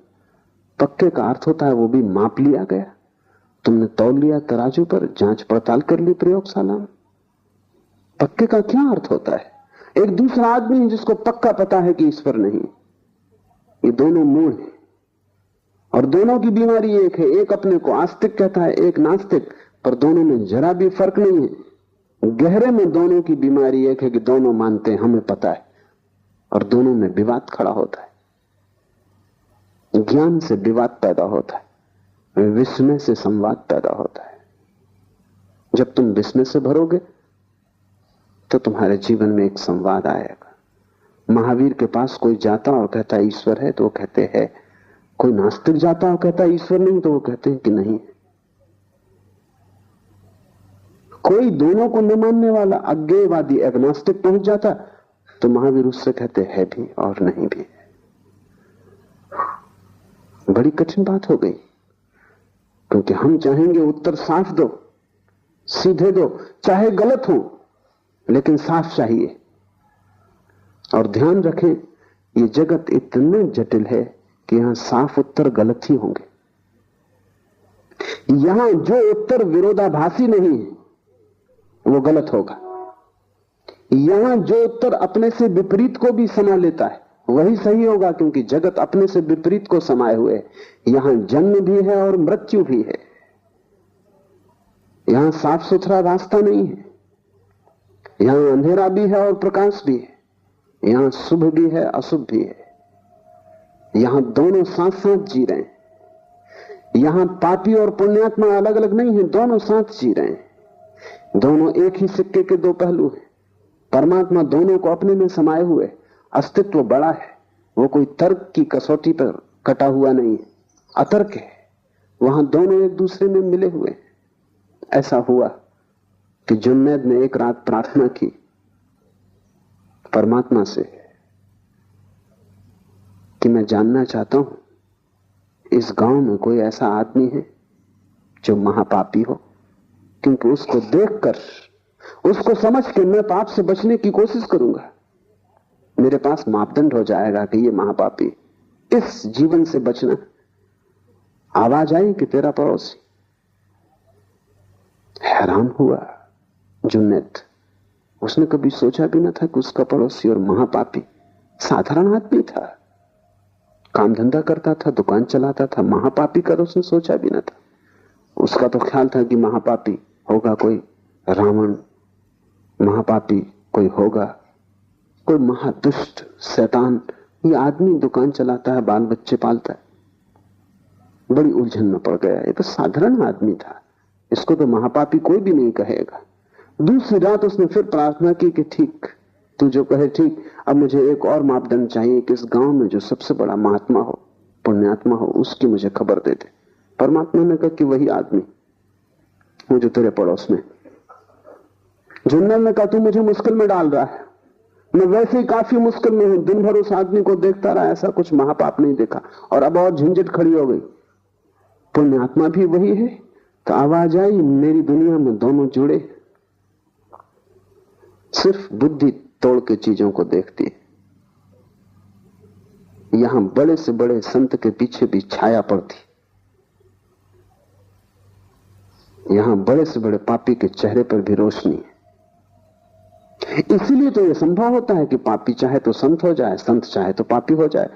पक्के का अर्थ होता है वो भी माप लिया गया, तुमने तौल लिया तराजू पर, जांच पड़ताल कर ली प्रयोगशाला में। पक्के का क्या अर्थ होता है? एक दूसरा आदमी है जिसको पक्का पता है कि ईश्वर नहीं। ये दोनों मूल हैं और दोनों की बीमारी एक है। एक अपने को आस्तिक कहता है, एक नास्तिक, पर दोनों में जरा भी फर्क नहीं है। गहरे में दोनों की बीमारी एक है कि दोनों मानते हैं हमें पता है, और दोनों में विवाद खड़ा होता है। ज्ञान से विवाद पैदा होता है, विस्मय से संवाद पैदा होता है। जब तुम विस्मय से भरोगे तो तुम्हारे जीवन में एक संवाद आएगा। महावीर के पास कोई जाता और कहता ईश्वर है तो वो कहते हैं, कोई नास्तिक जाता और कहता ईश्वर नहीं तो वो कहते हैं कि नहीं है। कोई दोनों को न मानने वाला अज्ञेयवादी एग्नोस्टिक पहुंच जाता तो महावीर उससे कहते है भी और नहीं भी। बड़ी कठिन बात हो गई, क्योंकि हम चाहेंगे उत्तर साफ दो, सीधे दो, चाहे गलत हो लेकिन साफ चाहिए। और ध्यान रखें, ये जगत इतने जटिल है कि यहां साफ उत्तर गलत ही होंगे। यहां जो उत्तर विरोधाभासी नहीं है वो गलत होगा। यहां जो उत्तर अपने से विपरीत को भी समा लेता है वही सही होगा, क्योंकि जगत अपने से विपरीत को समाये हुए है। यहां जन्म भी है और मृत्यु भी है। यहां साफ सुथरा रास्ता नहीं है। यहां अंधेरा भी है और प्रकाश भी है। यहां शुभ भी है, अशुभ भी है। यहां दोनों साथ साथ जी रहे हैं। यहां पापी और पुण्यात्मा अलग अलग नहीं है, दोनों साथ जी रहे हैं। दोनों एक ही सिक्के के दो पहलू हैं। परमात्मा दोनों को अपने में समाये हुए। अस्तित्व बड़ा है, वो कोई तर्क की कसौटी पर कटा हुआ नहीं है, अतर्क है। वहां दोनों एक दूसरे में मिले हुए। ऐसा हुआ कि जुन्नैद ने एक रात प्रार्थना की परमात्मा से कि मैं जानना चाहता हूं इस गांव में कोई ऐसा आदमी है जो महापापी हो, क्योंकि उसको देखकर, उसको समझ के मैं पाप से बचने की कोशिश करूंगा। मेरे पास मापदंड हो जाएगा कि ये महापापी। इस जीवन से बचना। आवाज आई कि तेरा पड़ोसी। हैरान हुआ जुन्नैद। उसने कभी सोचा भी ना था कि उसका पड़ोसी और महापापी साधारण आदमी था, काम धंधा करता था, दुकान चलाता था। महापापी कर उसने सोचा भी ना था। उसका तो ख्याल था कि महापापी होगा कोई रावण, महापापी कोई होगा कोई महादुष्ट शैतान। ये आदमी दुकान चलाता है, बाल बच्चे पालता है। बड़ी उलझन में पड़ गया। ये तो साधारण आदमी था, इसको तो महापापी कोई भी नहीं कहेगा। दूसरी रात उसने फिर प्रार्थना की कि ठीक, तू जो कहे ठीक। अब मुझे एक और मापदंड चाहिए कि इस गांव में जो सबसे बड़ा महात्मा हो, पुण्यात्मा हो, उसकी मुझे खबर दे दे। परमात्मा ने कहा कि वही आदमी वो जो तेरे पड़ोस में। जुन्नैद ने कहा तू मुझे मुश्किल में डाल रहा है, मैं वैसे ही काफी मुश्किल में हूं। दिन भर उस आदमी को देखता रहा, ऐसा कुछ महापाप नहीं देखा, और अब और झंझट खड़ी हो गई। पुण्यात्मा भी वही है। तो आवाज आई, मेरी दुनिया में दोनों जुड़े। सिर्फ बुद्धि तोड़ के चीजों को देखती है। यहां बड़े से बड़े संत के पीछे भी छाया पड़ती, यहां बड़े से बड़े पापी के चेहरे पर भी रोशनी है। इसीलिए तो यह संभव होता है कि पापी चाहे तो संत हो जाए, संत चाहे तो पापी हो जाए।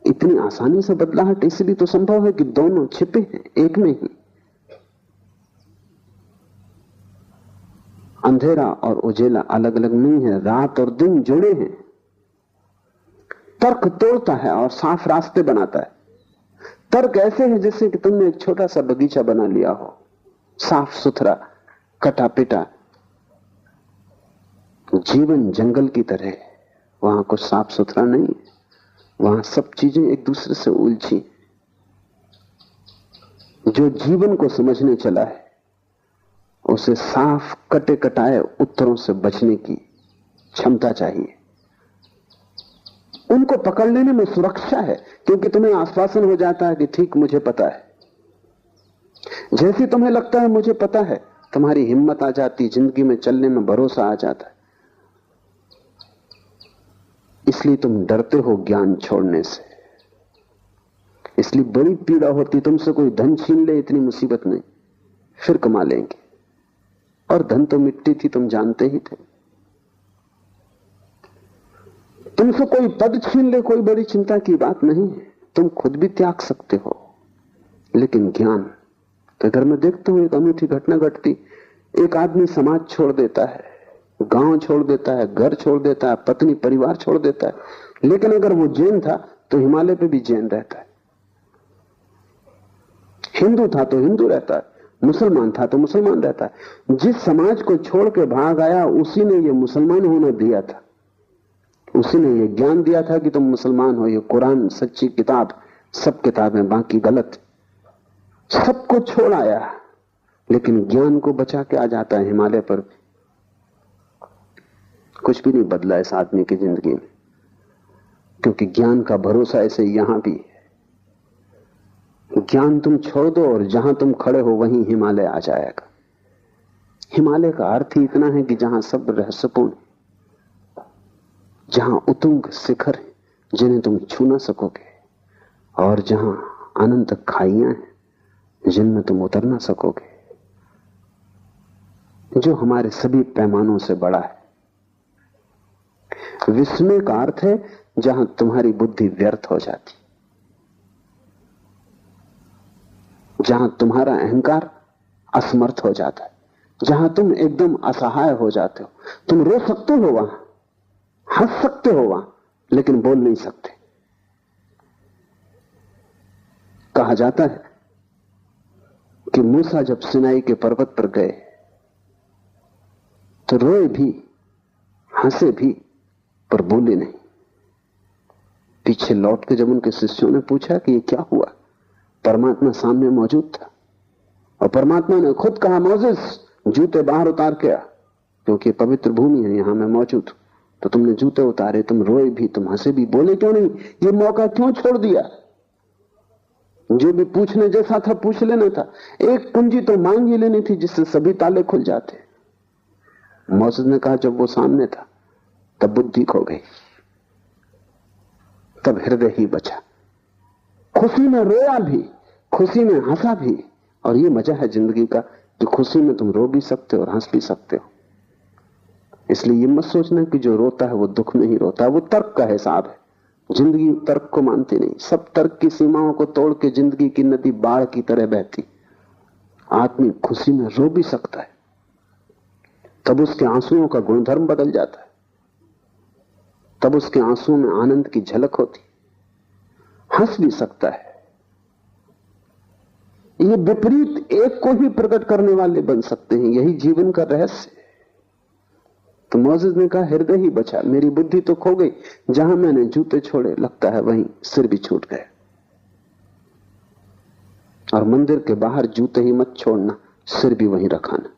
इतनी आसानी से बदलाहट इसलिए तो संभव है कि दोनों छिपे हैं एक में ही। अंधेरा और उजेला अलग अलग नहीं है, रात और दिन जुड़े हैं। तर्क तोड़ता है और साफ रास्ते बनाता है। तर्क ऐसे है जैसे कि तुमने एक छोटा सा बगीचा बना लिया हो, साफ सुथरा, कटा पिटा। जीवन जंगल की तरह, वहां कुछ साफ सुथरा नहीं है। वहां सब चीजें एक दूसरे से उलझी। जो जीवन को समझने चला है उसे साफ कटे कटाए उत्तरों से बचने की क्षमता चाहिए। उनको पकड़ लेने में सुरक्षा है, क्योंकि तुम्हें आश्वासन हो जाता है कि ठीक मुझे पता है। जैसे तुम्हें लगता है मुझे पता है, तुम्हारी हिम्मत आ जाती, जिंदगी में चलने में भरोसा आ जाता है। इसलिए तुम डरते हो ज्ञान छोड़ने से, इसलिए बड़ी पीड़ा होती। तुमसे कोई धन छीन ले इतनी मुसीबत नहीं, फिर कमा लेंगे। और धन तो मिट्टी थी, तुम जानते ही थे। तुमसे कोई पद छीन ले कोई बड़ी चिंता की बात नहीं है, तुम खुद भी त्याग सकते हो। लेकिन ज्ञान तो घर में देखते हो, एक अनूठी घटना घटती। एक आदमी समाज छोड़ देता है, गांव छोड़ देता है, घर छोड़ देता है, पत्नी परिवार छोड़ देता है। लेकिन अगर वो जैन था तो हिमालय पे भी जैन रहता है, हिंदू था तो हिंदू रहता है, मुसलमान था तो मुसलमान रहता है। जिस समाज को छोड़ के भाग आया उसी ने ये मुसलमान होना दिया था, उसी ने ये ज्ञान दिया था कि तुम मुसलमान हो। ये कुरान सच्ची किताब, सब किताबें बाकी गलत। सबको छोड़ आया, लेकिन ज्ञान को बचा के आ जाता है हिमालय पर। कुछ भी नहीं बदला इस आदमी की जिंदगी में, क्योंकि ज्ञान का भरोसा ऐसे यहां भी है। ज्ञान तुम छोड़ दो और जहां तुम खड़े हो वहीं हिमालय आ जाएगा। हिमालय का अर्थ ही इतना है कि जहां सब रहस्यपूर्ण, जहां उतुंग शिखर है जिन्हें तुम छू ना सकोगे, और जहां अनंत खाइयां हैं जिनमें तुम उतर ना सकोगे, जो हमारे सभी पैमानों से बड़ा है। विस्मय का अर्थ है जहां तुम्हारी बुद्धि व्यर्थ हो जाती, जहां तुम्हारा अहंकार असमर्थ हो जाता है, जहां तुम एकदम असहाय हो जाते हो। तुम रो सकते हो वहां, हंस सकते हो वहां, लेकिन बोल नहीं सकते। कहा जाता है कि मूसा जब सिनाई के पर्वत पर गए तो रोए भी, हंसे भी, पर बोले नहीं। पीछे लौट के जब उनके शिष्यों ने पूछा कि ये क्या हुआ, परमात्मा सामने मौजूद था और परमात्मा ने खुद कहा, मोसेस जूते बाहर उतार के आ, क्योंकि पवित्र भूमि है, यहां मैं मौजूद हूं। तो तुमने जूते उतारे, तुम रोए भी, तुम हंसे भी, बोले क्यों नहीं? ये मौका क्यों छोड़ दिया? जो भी पूछने जैसा था पूछ लेना था। एक कुंजी तो मांग ही लेनी थी जिससे सभी ताले खुल जाते। मोसेस ने कहा जब वो सामने था तब बुद्धि खो गई, तब हृदय ही बचा। खुशी में रोया भी, खुशी में हंसा भी। और ये मजा है जिंदगी का कि खुशी में तुम रो भी सकते हो और हंस भी सकते हो। इसलिए ये मत सोचना कि जो रोता है वो दुख में ही रोता है, वो तर्क का हिसाब है। जिंदगी तर्क को मानती नहीं। सब तर्क की सीमाओं को तोड़ के जिंदगी की नदी बाढ़ की तरह बहती। आदमी खुशी में रो भी सकता है, तब उसके आंसुओं का गुणधर्म बदल जाता है, तब उसके आंसुओं में आनंद की झलक होती। हंस भी सकता है। ये विपरीत एक को ही प्रकट करने वाले बन सकते हैं, यही जीवन का रहस्य है। तो मोसेस ने कहा हृदय ही बचा, मेरी बुद्धि तो खो गई। जहां मैंने जूते छोड़े लगता है वहीं सिर भी छूट गए। और मंदिर के बाहर जूते ही मत छोड़ना, सिर भी वहीं रखाना।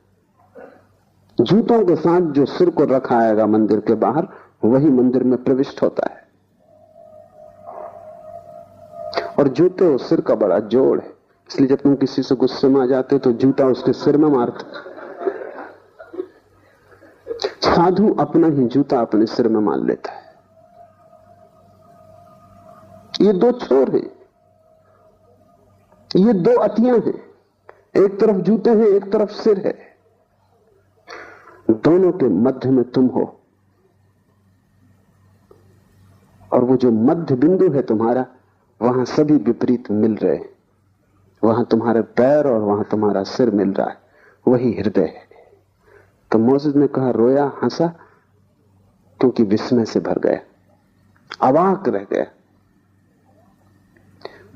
जूतों के साथ जो सिर को रखाएगा मंदिर के बाहर, वही मंदिर में प्रविष्ट होता है। और जूते और सिर का बड़ा जोड़ है, इसलिए जब तुम किसी से गुस्से में आ जाते तो जूता उसके सिर में मारते। साधु अपना ही जूता अपने सिर में मार लेता है। ये दो छोर हैं, ये दो अतियां हैं। एक तरफ जूते हैं, एक तरफ सिर है। दोनों के मध्य में तुम हो, और वो जो मध्य बिंदु है तुम्हारा, वहां सभी विपरीत मिल रहे हैं। वहां तुम्हारे पैर और वहां तुम्हारा सिर मिल रहा है, वही हृदय है। तो मोसेस ने कहा रोया, हंसा, क्योंकि विस्मय से भर गया, अवाक रह गया।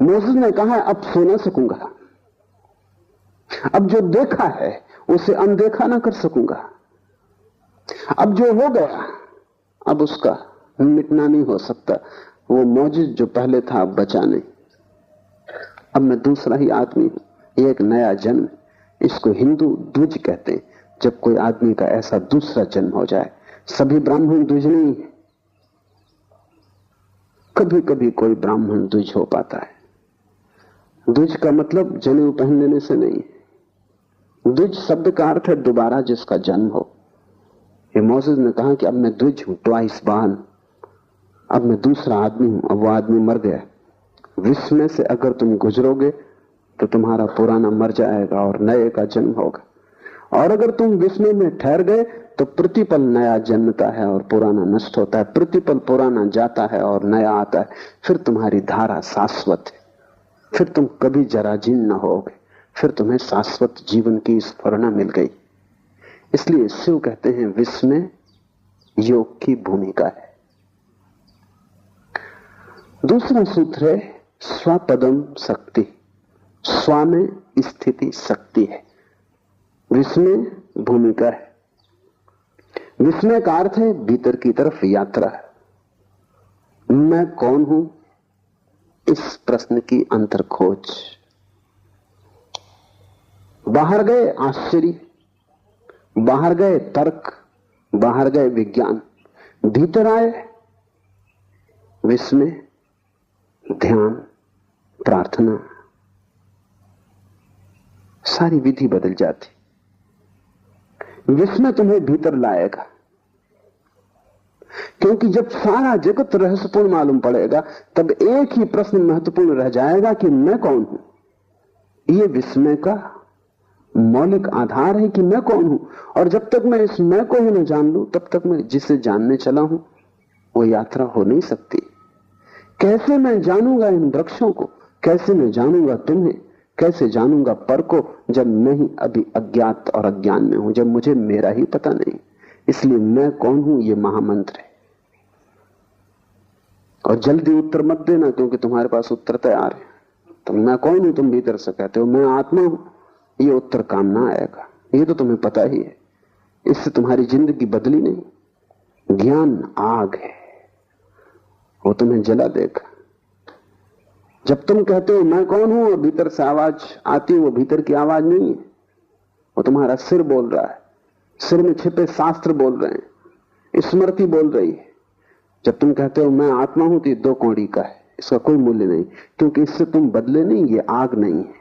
मोसेस ने कहा अब सो ना सकूंगा, अब जो देखा है उसे अनदेखा ना कर सकूंगा। अब जो हो गया अब उसका मिटना नहीं हो सकता। वो मौजूद जो पहले था अब बचा नहीं। अब मैं दूसरा ही आदमी हूं। ये एक नया जन्म, इसको हिंदू द्विज कहते हैं। जब कोई आदमी का ऐसा दूसरा जन्म हो जाए। सभी ब्राह्मण द्विज नहीं है, कभी कभी कोई ब्राह्मण द्विज हो पाता है। द्विज का मतलब जनेऊ पहन लेने से नहीं है। द्विज शब्द का अर्थ है दोबारा जिसका जन्म हो। ये मोसेस ने कहा कि अब मैं द्विज हूं, ट्वाइस बॉर्न, अब मैं दूसरा आदमी हूं। अब वो आदमी मर गया। विश्व में से अगर तुम गुजरोगे तो तुम्हारा पुराना मर जाएगा और नए का जन्म होगा, और अगर तुम विश्व में ठहर गए तो प्रतिपल नया जन्मता है और पुराना नष्ट होता है। प्रतिपल पुराना जाता है और नया आता है। फिर तुम्हारी धारा शाश्वत है, फिर तुम कभी जराजीर्ण न होगे, फिर तुम्हें शाश्वत जीवन की स्फुरणा मिल गई। इसलिए शिव कहते हैं विश्व में योग की भूमिका है। दूसरा सूत्र है स्वपदम शक्ति। स्व में स्थिति शक्ति है, विश्व में भूमिका है। विस्मय का अर्थ है भीतर की तरफ यात्रा। मैं कौन हूं, इस प्रश्न की अंतर खोज। बाहर गए आश्चर्य, बाहर गए तर्क, बाहर गए विज्ञान, भीतर आए विस्मय, ध्यान, प्रार्थना, सारी विधि बदल जाती। विस्मय तुम्हें भीतर लाएगा, क्योंकि जब सारा जगत रहस्यपूर्ण मालूम पड़ेगा तब एक ही प्रश्न महत्वपूर्ण रह जाएगा कि मैं कौन हूं। यह विस्मय का मौलिक आधार है कि मैं कौन हूं। और जब तक मैं इस मैं को ही न जान लूं तब तक मैं जिसे जानने चला हूं वो यात्रा हो नहीं सकती। कैसे मैं जानूंगा इन वृक्षों को, कैसे मैं जानूंगा तुम्हें, कैसे जानूंगा पर को, जब मैं ही अभी अज्ञात और अज्ञान में हूं, जब मुझे मेरा ही पता नहीं। इसलिए मैं कौन हूं ये महामंत्र है। और जल्दी उत्तर मत देना, क्योंकि तुम्हारे पास उत्तर तैयार है। तो मैं कौन हूं तुम भीतर से कहते हो, मैं आत्मा हूं, ये उत्तर काम ना आएगा। ये तो तुम्हें पता ही है, इससे तुम्हारी जिंदगी बदली नहीं। ज्ञान आग है, वो तुम्हें जला देगा। जब तुम कहते हो मैं कौन हूं और भीतर से आवाज आती है, वो भीतर की आवाज नहीं है, वो तुम्हारा सिर बोल रहा है। सिर में छिपे शास्त्र बोल रहे हैं, स्मृति बोल रही है। जब तुम कहते हो मैं आत्मा हूं तो ये 2 कौड़ी का है, इसका कोई मूल्य नहीं, क्योंकि इससे तुम बदले नहीं। ये आग नहीं है,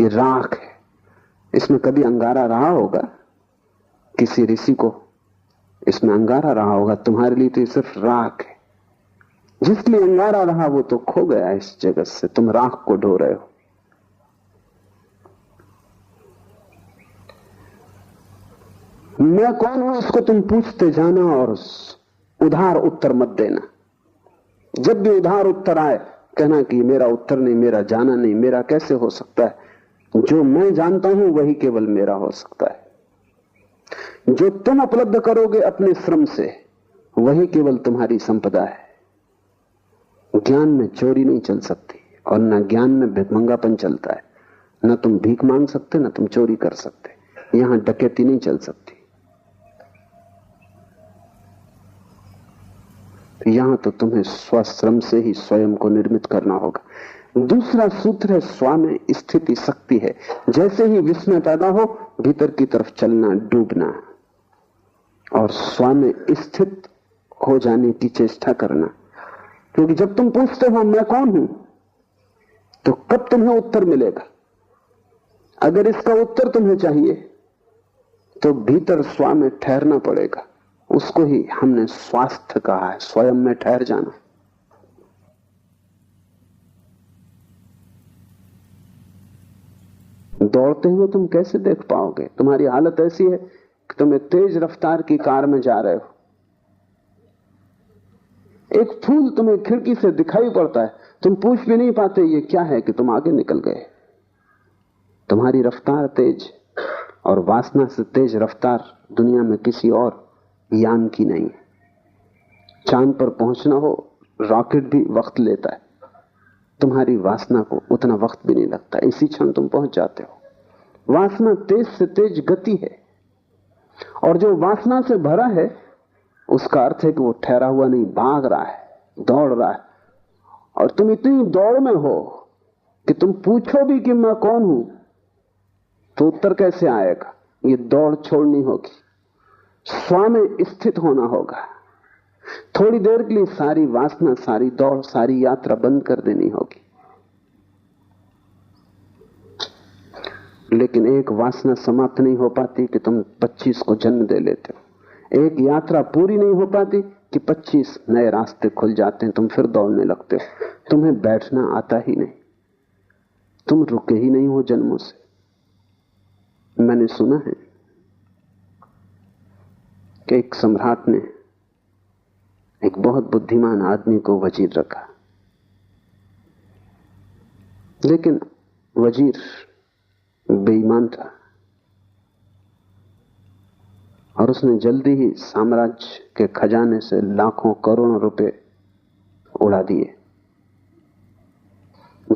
ये राख है। इसमें कभी अंगारा रहा होगा, किसी ऋषि को इसमें अंगारा रहा होगा, तुम्हारे लिए तो ये सिर्फ राख है। जिसलिए अंगारा रहा वो तो खो गया इस जगत से, तुम राख को ढो रहे हो। मैं कौन हूं इसको तुम पूछते जाना और उधार उत्तर मत देना। जब भी उधार उत्तर आए कहना कि मेरा उत्तर नहीं, मेरा जाना नहीं, मेरा कैसे हो सकता है। जो मैं जानता हूं वही केवल मेरा हो सकता है। जो तुम उपलब्ध करोगे अपने श्रम से वही केवल तुम्हारी संपदा है। ज्ञान में चोरी नहीं चल सकती और न ज्ञान में भिखमंगापन चलता है। न तुम भीख मांग सकते, न तुम चोरी कर सकते। यहां डकैती नहीं चल सकती। यहां तो तुम्हें स्वश्रम से ही स्वयं को निर्मित करना होगा। दूसरा सूत्र है स्व में स्थिति शक्ति है। जैसे ही विस्मय पैदा हो भीतर की तरफ चलना, डूबना और स्व में स्थित हो जाने की चेष्टा करना। क्योंकि जब तुम पूछते हो मैं कौन हूं तो कब तुम्हें उत्तर मिलेगा। अगर इसका उत्तर तुम्हें चाहिए तो भीतर स्व में ठहरना पड़ेगा। उसको ही हमने स्वास्थ्य कहा है, स्वयं में ठहर जाना। दौड़ते हुए तुम कैसे देख पाओगे? तुम्हारी हालत ऐसी है कि तुम तेज रफ्तार की कार में जा रहे हो, एक फूल तुम्हें खिड़की से दिखाई पड़ता है, तुम पूछ भी नहीं पाते ये क्या है कि तुम आगे निकल गए। तुम्हारी रफ्तार तेज, और वासना से तेज रफ्तार दुनिया में किसी और यान की नहीं है। चांद पर पहुंचना हो रॉकेट भी वक्त लेता है, तुम्हारी वासना को उतना वक्त भी नहीं लगता, इसी क्षण तुम पहुंच जाते हो। वासना तेज से तेज गति है, और जो वासना से भरा है उसका अर्थ है कि वो ठहरा हुआ नहीं, भाग रहा है, दौड़ रहा है। और तुम इतनी दौड़ में हो कि तुम पूछो भी कि मैं कौन हूं तो उत्तर कैसे आएगा। ये दौड़ छोड़नी होगी, स्व में स्थित होना होगा। थोड़ी देर के लिए सारी वासना, सारी दौड़, सारी यात्रा बंद कर देनी होगी। लेकिन एक वासना समाप्त नहीं हो पाती कि तुम 25 को जन्म दे लेते हो। एक यात्रा पूरी नहीं हो पाती कि 25 नए रास्ते खुल जाते हैं, तुम फिर दौड़ने लगते हो। तुम्हें बैठना आता ही नहीं, तुम रुके ही नहीं हो जन्मों से। मैंने सुना है कि एक सम्राट ने एक बहुत बुद्धिमान आदमी को वजीर रखा, लेकिन वजीर बेईमान था और उसने जल्दी ही साम्राज्य के खजाने से लाखों करोड़ों रुपए उड़ा दिए।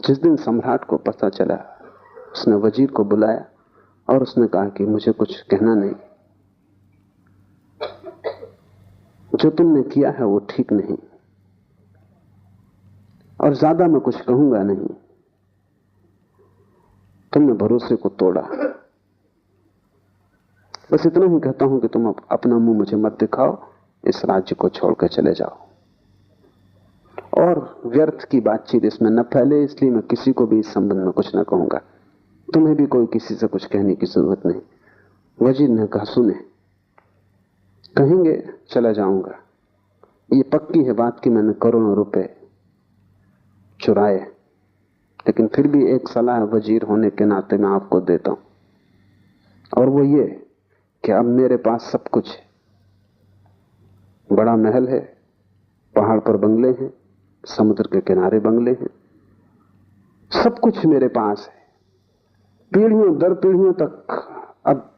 जिस दिन सम्राट को पता चला, उसने वजीर को बुलाया और उसने कहा कि मुझे कुछ कहना नहीं, जो तुमने किया है वो ठीक नहीं और ज्यादा मैं कुछ कहूंगा नहीं। तुमने भरोसे को तोड़ा, बस इतना ही कहता हूं कि तुम अपना मुंह मुझे मत दिखाओ, इस राज्य को छोड़कर चले जाओ और व्यर्थ की बातचीत इसमें न फैले, इसलिए मैं किसी को भी इस संबंध में कुछ न कहूंगा। तुम्हें भी कोई किसी से कुछ कहने की जरूरत नहीं। वजीर ने कहा, सुने, कहेंगे चला जाऊंगा, ये पक्की है बात कि मैंने करोड़ों रुपए चुराए, लेकिन फिर भी एक सलाह वजीर होने के नाते मैं आपको देता हूं, और वो ये कि अब मेरे पास सब कुछ है। बड़ा महल है, पहाड़ पर बंगले हैं, समुद्र के किनारे बंगले हैं, सब कुछ मेरे पास है। पीढ़ियों दर पीढ़ियों तक अब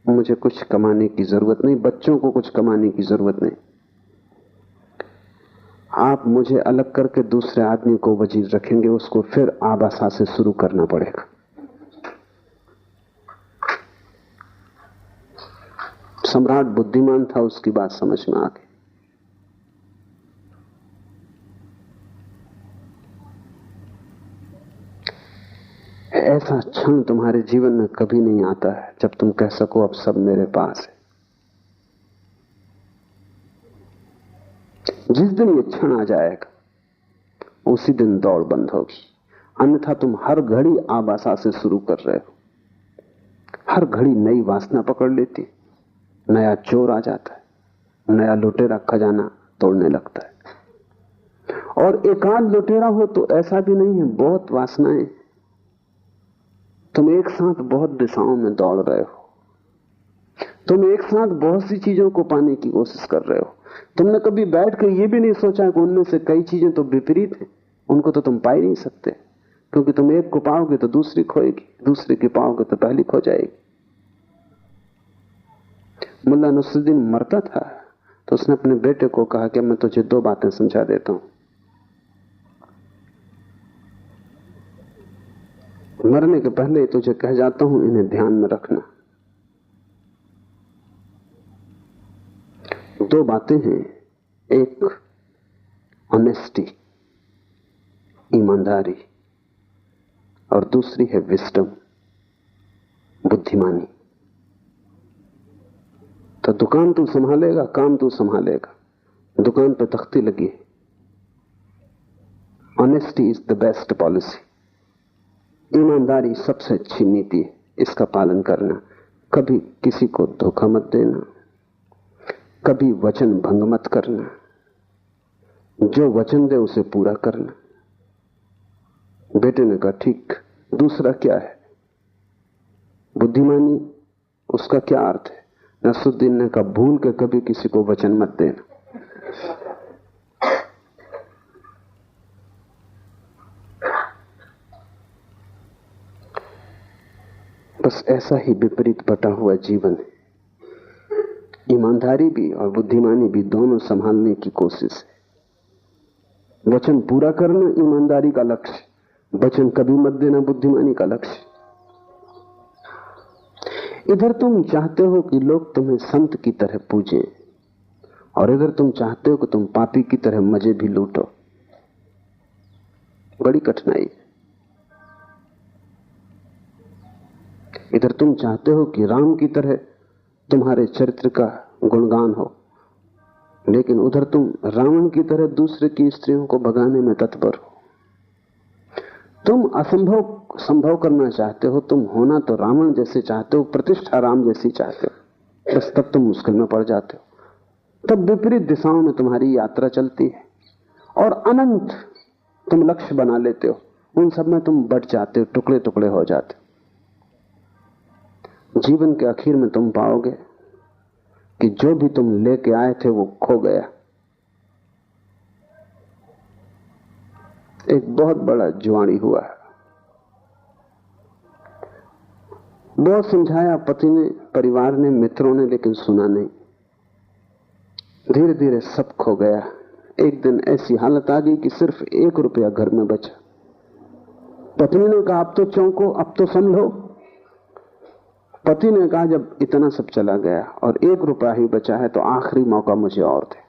मुझे कुछ कमाने की जरूरत नहीं, बच्चों को कुछ कमाने की जरूरत नहीं। आप मुझे अलग करके दूसरे आदमी को वजीर रखेंगे, उसको फिर आबासा से शुरू करना पड़ेगा। सम्राट बुद्धिमान था, उसकी बात समझ में आ गई। ऐसा क्षण तुम्हारे जीवन में कभी नहीं आता है जब तुम कह सको अब सब मेरे पास है। जिस दिन ये क्षण आ जाएगा उसी दिन दौड़ बंद होगी, अन्यथा तुम हर घड़ी आबासा से शुरू कर रहे हो। हर घड़ी नई वासना पकड़ लेती, नया चोर आ जाता है, नया लुटेरा खजाना तोड़ने लगता है। और एकांत लुटेरा हो तो ऐसा भी नहीं है, बहुत वासनाएं, तुम एक साथ बहुत दिशाओं में दौड़ रहे हो, तुम एक साथ बहुत सी चीजों को पाने की कोशिश कर रहे हो। तुमने कभी बैठकर यह भी नहीं सोचा कि उनमें से कई चीजें तो विपरीत हैं, उनको तो तुम पा ही नहीं सकते, क्योंकि तुम एक को पाओगे तो दूसरी खोएगी, दूसरी की पाओगे तो पहली खो जाएगी। मुल्ला नसरुद्दीन मरता था तो उसने अपने बेटे को कहा कि मैं तुझे 2 बातें समझा देता हूं, मरने के पहले तुझे कह जाता हूं, इन्हें ध्यान में रखना। 2 बातें हैं, एक ऑनेस्टी, ईमानदारी, और दूसरी है विजडम, बुद्धिमानी। तो दुकान तू संभालेगा, काम तू संभालेगा, दुकान पे तख्ती लगी है। Honesty is the best policy, ईमानदारी सबसे अच्छी नीति है, इसका पालन करना। कभी किसी को धोखा मत देना, कभी वचन भंग मत करना, जो वचन दे उसे पूरा करना। बेटे ने कहा ठीक, दूसरा क्या है? बुद्धिमानी, उसका क्या अर्थ है? नसरुद्दीन ने कहा भूल के कभी किसी को वचन मत देना। बस ऐसा ही विपरीत बटा हुआ जीवन है। ईमानदारी भी और बुद्धिमानी भी दोनों संभालने की कोशिश है। वचन पूरा करना ईमानदारी का लक्ष्य, वचन कभी मत देना बुद्धिमानी का लक्ष्य। इधर तुम चाहते हो कि लोग तुम्हें संत की तरह पूजें और इधर तुम चाहते हो कि तुम पापी की तरह मजे भी लूटो। बड़ी कठिनाई है। इधर तुम चाहते हो कि राम की तरह तुम्हारे चरित्र का गुणगान हो, लेकिन उधर तुम रावण की तरह दूसरे की स्त्रियों को भगाने में तत्पर हो। तुम असंभव संभव करना चाहते हो। तुम होना तो रावण जैसे चाहते हो, प्रतिष्ठा राम जैसी चाहते हो, बस तब तुम मुश्किल में पड़ जाते हो। तब विपरीत दिशाओं में तुम्हारी यात्रा चलती है और अनंत तुम लक्ष्य बना लेते हो। उन सब में तुम बट जाते हो, टुकड़े टुकड़े हो जाते हो। जीवन के आखिर में तुम पाओगे कि जो भी तुम लेके आए थे वो खो गया। एक बहुत बड़ा जुआड़ी हुआ। बहुत समझाया पति ने, परिवार ने, मित्रों ने, लेकिन सुना नहीं। धीरे धीरे सब खो गया। एक दिन ऐसी हालत आ गई कि सिर्फ 1 रुपया घर में बचा। पत्नी ने कहा अब तो चौंको, अब तो संभलो। पति ने कहा जब इतना सब चला गया और 1 रुपया ही बचा है तो आखिरी मौका मुझे और दे।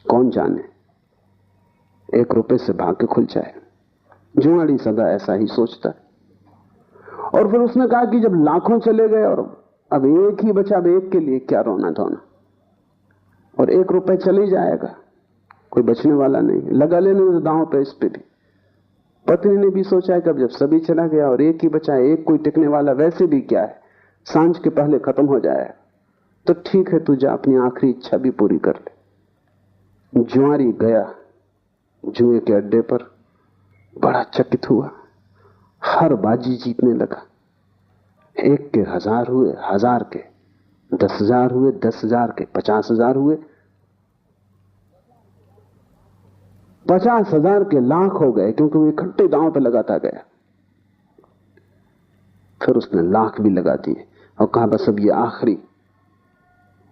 कौन जाने 1 रुपये से भाग्य खुल जाए। जुआड़ी सदा ऐसा ही सोचता है। और फिर उसने कहा कि जब लाखों चले गए और अब 1 ही बचा, अब 1 के लिए क्या रोना धोना, और 1 रुपये चले जाएगा, कोई बचने वाला नहीं, लगा लेने दांव पे इस पे भी। पत्नी ने भी सोचा कि अब जब सभी चला गया और 1 ही बचा, 1 कोई टिकने वाला वैसे भी क्या है, सांझ के पहले खत्म हो जाए, तो ठीक है तू जा अपनी आखिरी इच्छा भी पूरी कर ले। जुआरी गया जुए के अड्डे पर, बड़ा चकित हुआ। हर बाजी जीतने लगा। 1 के 1000 हुए, 1000 के 10,000 हुए, 10,000 के 50,000 हुए, 50,000 के लाख हो गए, क्योंकि वो इकट्ठे दांव पे लगाता गया। फिर उसने लाख भी लगा दिए और कहा बस अब ये आखिरी,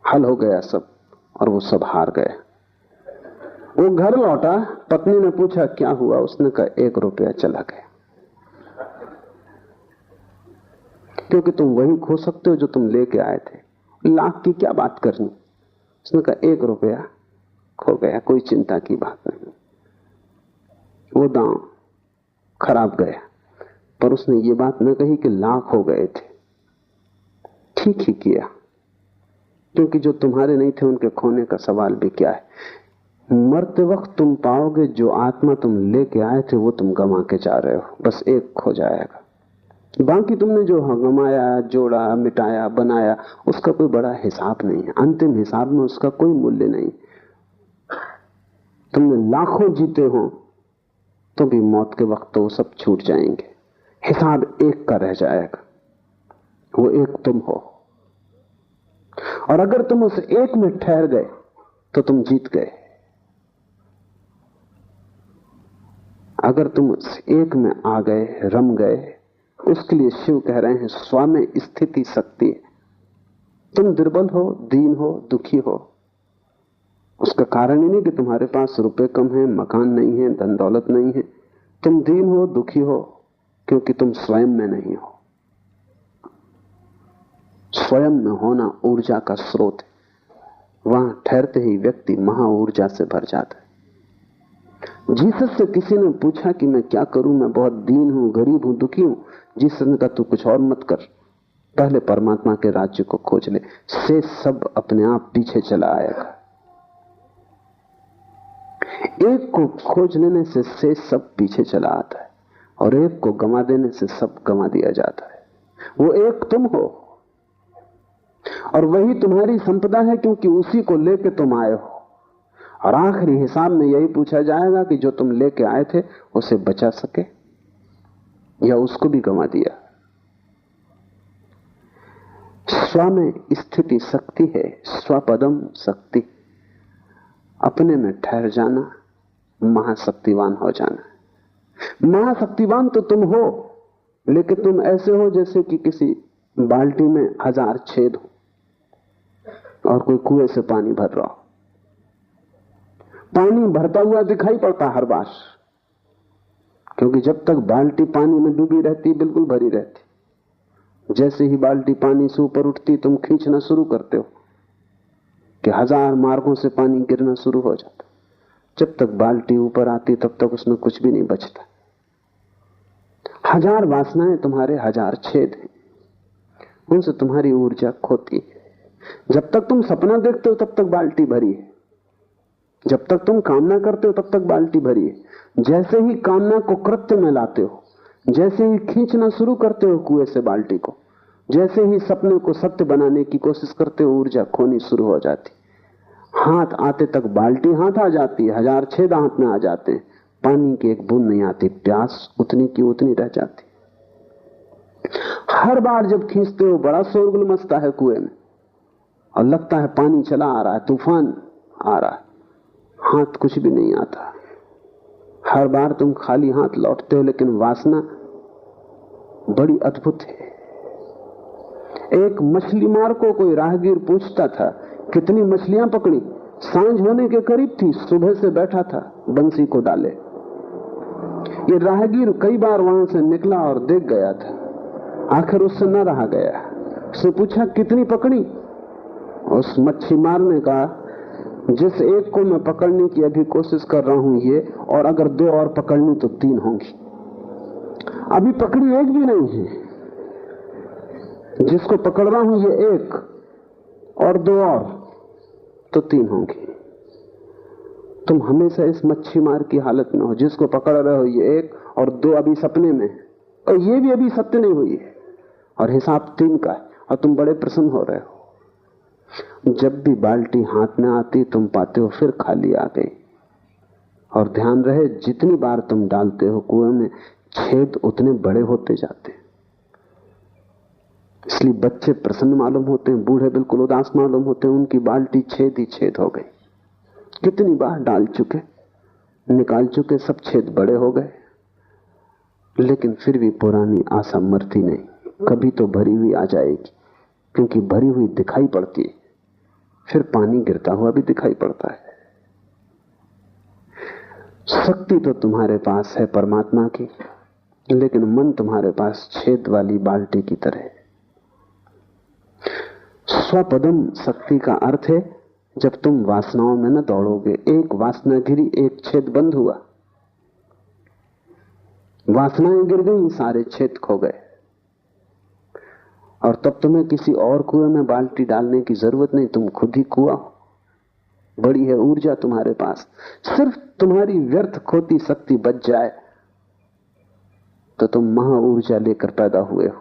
हल हो गया सब, और वो सब हार गए। वो घर लौटा, पत्नी ने पूछा क्या हुआ, उसने कहा 1 रुपया चला गया। क्योंकि तुम वही खो सकते हो जो तुम लेके आए थे, लाख की क्या बात करनी। उसने कहा 1 रुपया खो गया, कोई चिंता की बात नहीं। वो दांव खराब गया, पर उसने ये बात न कही कि लाख हो गए थे। ठीक ही किया, क्योंकि जो तुम्हारे नहीं थे उनके खोने का सवाल भी क्या है। मरते वक्त तुम पाओगे जो आत्मा तुम लेके आए थे वो तुम गंवा के जा रहे हो, बस 1 खो जाएगा। बाकी तुमने जो गंवाया, जोड़ा, मिटाया, बनाया, उसका कोई बड़ा हिसाब नहीं है। अंतिम हिसाब में उसका कोई मूल्य नहीं। तुमने लाखों जीते हो तो भी मौत के वक्त तो वो सब छूट जाएंगे। हिसाब 1 का रह जाएगा, वो 1 तुम हो। और अगर तुम उस 1 में ठहर गए तो तुम जीत गए। अगर तुम उस 1 में आ गए, रम गए, उसके लिए शिव कह रहे हैं स्व में स्थिति शक्ति है। तुम दुर्बल हो, दीन हो, दुखी हो, उसका कारण ही नहीं कि तुम्हारे पास रुपए कम है, मकान नहीं है, धन दौलत नहीं है। तुम दीन हो, दुखी हो, क्योंकि तुम स्वयं में नहीं हो। स्वयं में होना ऊर्जा का स्रोत है। वहां ठहरते ही व्यक्ति महा ऊर्जा से भर जाता है। जीसस से किसी ने पूछा कि मैं क्या करूं, मैं बहुत दीन हूं, गरीब हूं, दुखी हूं। जीसस ने कहा तू कुछ और मत कर, पहले परमात्मा के राज्य को खोज ले, से सब अपने आप पीछे चला आएगा। 1 को खोज लेने से सब पीछे चला आता है, और 1 को गंवा देने से सब गंवा दिया जाता है। वो 1 तुम हो, और वही तुम्हारी संपदा है, क्योंकि उसी को लेके तुम आए हो। और आखिरी हिसाब में यही पूछा जाएगा कि जो तुम लेके आए थे उसे बचा सके या उसको भी गंवा दिया। स्व में स्थिति शक्ति है, स्वपदम शक्ति। अपने में ठहर जाना, महाशक्तिवान हो जाना। महाशक्तिवान तो तुम हो, लेकिन तुम ऐसे हो जैसे कि किसी बाल्टी में 1000 छेद हो और कोई कुएं से पानी भर रहा हो। पानी भरता हुआ दिखाई पड़ता हर बार, क्योंकि जब तक बाल्टी पानी में डूबी रहती, बिल्कुल भरी रहती। जैसे ही बाल्टी पानी से ऊपर उठती, तुम खींचना शुरू करते हो कि 1000 मार्गों से पानी गिरना शुरू हो जाता। जब तक बाल्टी ऊपर आती तब तक उसमें कुछ भी नहीं बचता। 1000 वासनाएं तुम्हारे 1000 छेद हैं, उनसे तुम्हारी ऊर्जा खोती है। जब तक तुम सपना देखते हो तब तक बाल्टी भरी है, जब तक तुम कामना करते हो तब तक बाल्टी भरी है। जैसे ही कामना को कृत्य में लाते हो, जैसे ही खींचना शुरू करते हो कुएं से बाल्टी को, जैसे ही सपने को सत्य बनाने की कोशिश करते हो, ऊर्जा खोनी शुरू हो जाती। हाथ आते तक बाल्टी हाथ आ जाती है, 1000 छेद हाथ में आ जाते हैं, पानी की एक बूंद नहीं आती, प्यास उतनी की उतनी रह जाती। हर बार जब खींचते हो बड़ा शोरगुल मचता है कुएं में और लगता है पानी चला आ रहा है, तूफान आ रहा है, हाथ कुछ भी नहीं आता। हर बार तुम खाली हाथ लौटते हो, लेकिन वासना बड़ी अद्भुत है। एक मछली मार को कोई राहगीर पूछता था कितनी मछलियां पकड़ी। सांझ होने के करीब थी, सुबह से बैठा था बंसी को डाले। ये राहगीर कई बार वहां से निकला और देख गया था, आखिर उससे न रहा गया। उसने पूछा कितनी पकड़ी? उस मच्छी मार ने कहा जिस एक को मैं पकड़ने की अभी कोशिश कर रहा हूं ये, और अगर 2 और पकड़नी तो 3 होंगी। अभी पकड़ी एक भी नहीं है, जिसको पकड़ रहा हूं ये 1 और 2 और तो 3 होंगी। तुम हमेशा इस मच्छी मार की हालत में हो, जिसको पकड़ रहे हो ये 1 और 2 अभी सपने में, और ये भी अभी सत्य नहीं हुई है, और हिसाब 3 का है, और तुम बड़े प्रसन्न हो रहे हो। जब भी बाल्टी हाथ में आती तुम पाते हो फिर खाली आ गई। और ध्यान रहे, जितनी बार तुम डालते हो कुएं में, छेद उतने बड़े होते जाते हैं। इसलिए बच्चे प्रसन्न मालूम होते हैं, बूढ़े बिल्कुल उदास मालूम होते हैं, उनकी बाल्टी छेद ही छेद हो गई। कितनी बार डाल चुके, निकाल चुके, सब छेद बड़े हो गए, लेकिन फिर भी पुरानी आशा मरती नहीं, कभी तो भरी हुई आ जाएगी, क्योंकि भरी हुई दिखाई पड़ती है, फिर पानी गिरता हुआ भी दिखाई पड़ता है। शक्ति तो तुम्हारे पास है परमात्मा की, लेकिन मन तुम्हारे पास छेद वाली बाल्टी की तरह है। स्वपदम शक्ति का अर्थ है जब तुम वासनाओं में न दौड़ोगे। एक वासना गिरी, एक छेद बंद हुआ, वासनाएं गिर गई, सारे छेद खो गए, और तब तुम्हें किसी और कुएं में बाल्टी डालने की जरूरत नहीं, तुम खुद ही कुआं हो। बड़ी है ऊर्जा तुम्हारे पास, सिर्फ तुम्हारी व्यर्थ खोती शक्ति बच जाए तो तुम महा ऊर्जा लेकर पैदा हुए हो।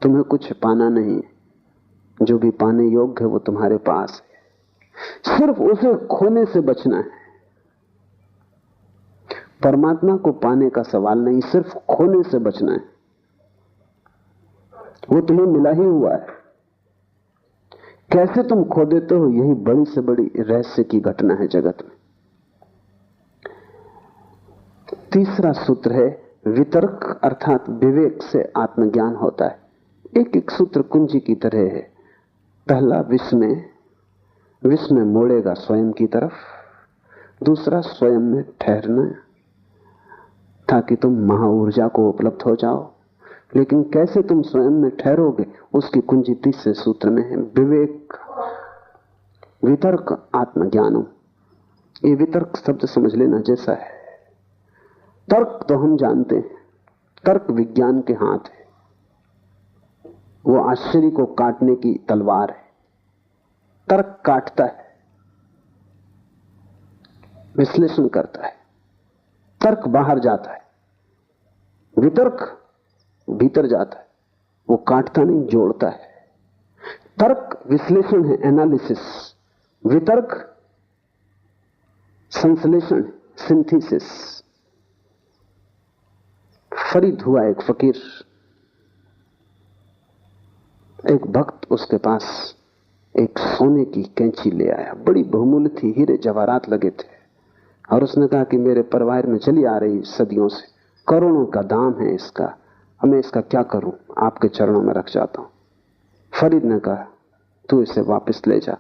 तुम्हें कुछ पाना नहीं है, जो भी पाने योग्य है वो तुम्हारे पास है, सिर्फ उसे खोने से बचना है। परमात्मा को पाने का सवाल नहीं, सिर्फ खोने से बचना है, वो तुम्हें मिला ही हुआ है। कैसे तुम खो देते हो, यही बड़ी से बड़ी रहस्य की घटना है जगत में। तीसरा सूत्र है वितर्क, अर्थात विवेक से आत्मज्ञान होता है। एक एक सूत्र कुंजी की तरह है। पहला विस्मय मोड़ेगा स्वयं की तरफ, दूसरा स्वयं में ठहरना ताकि तुम महा ऊर्जा को उपलब्ध हो जाओ। लेकिन कैसे तुम स्वयं में ठहरोगे, उसकी कुंजी तीसरे सूत्र में है। विवेक, वितर्क, आत्मज्ञानम। ये वितर्क शब्द समझ लेना जैसा है। तर्क तो हम जानते हैं, तर्क विज्ञान के हाथ है, वो आश्चर्य को काटने की तलवार है। तर्क काटता है, विश्लेषण करता है, तर्क बाहर जाता है, वितर्क भीतर जाता है, वो काटता नहीं, जोड़ता है। तर्क विश्लेषण है, एनालिसिस। वितर्क संश्लेषण, सिंथेसिस। फरीद हुआ एक फकीर, एक भक्त उसके पास एक सोने की कैंची ले आया, बड़ी बहुमूल्य थी, हीरे जवाहरात लगे थे, और उसने कहा कि मेरे परिवार में चली आ रही सदियों से, करोड़ों का दाम है इसका, मैं इसका क्या करूं, आपके चरणों में रख जाता हूं। फरीद ने कहा तू इसे वापस ले जा,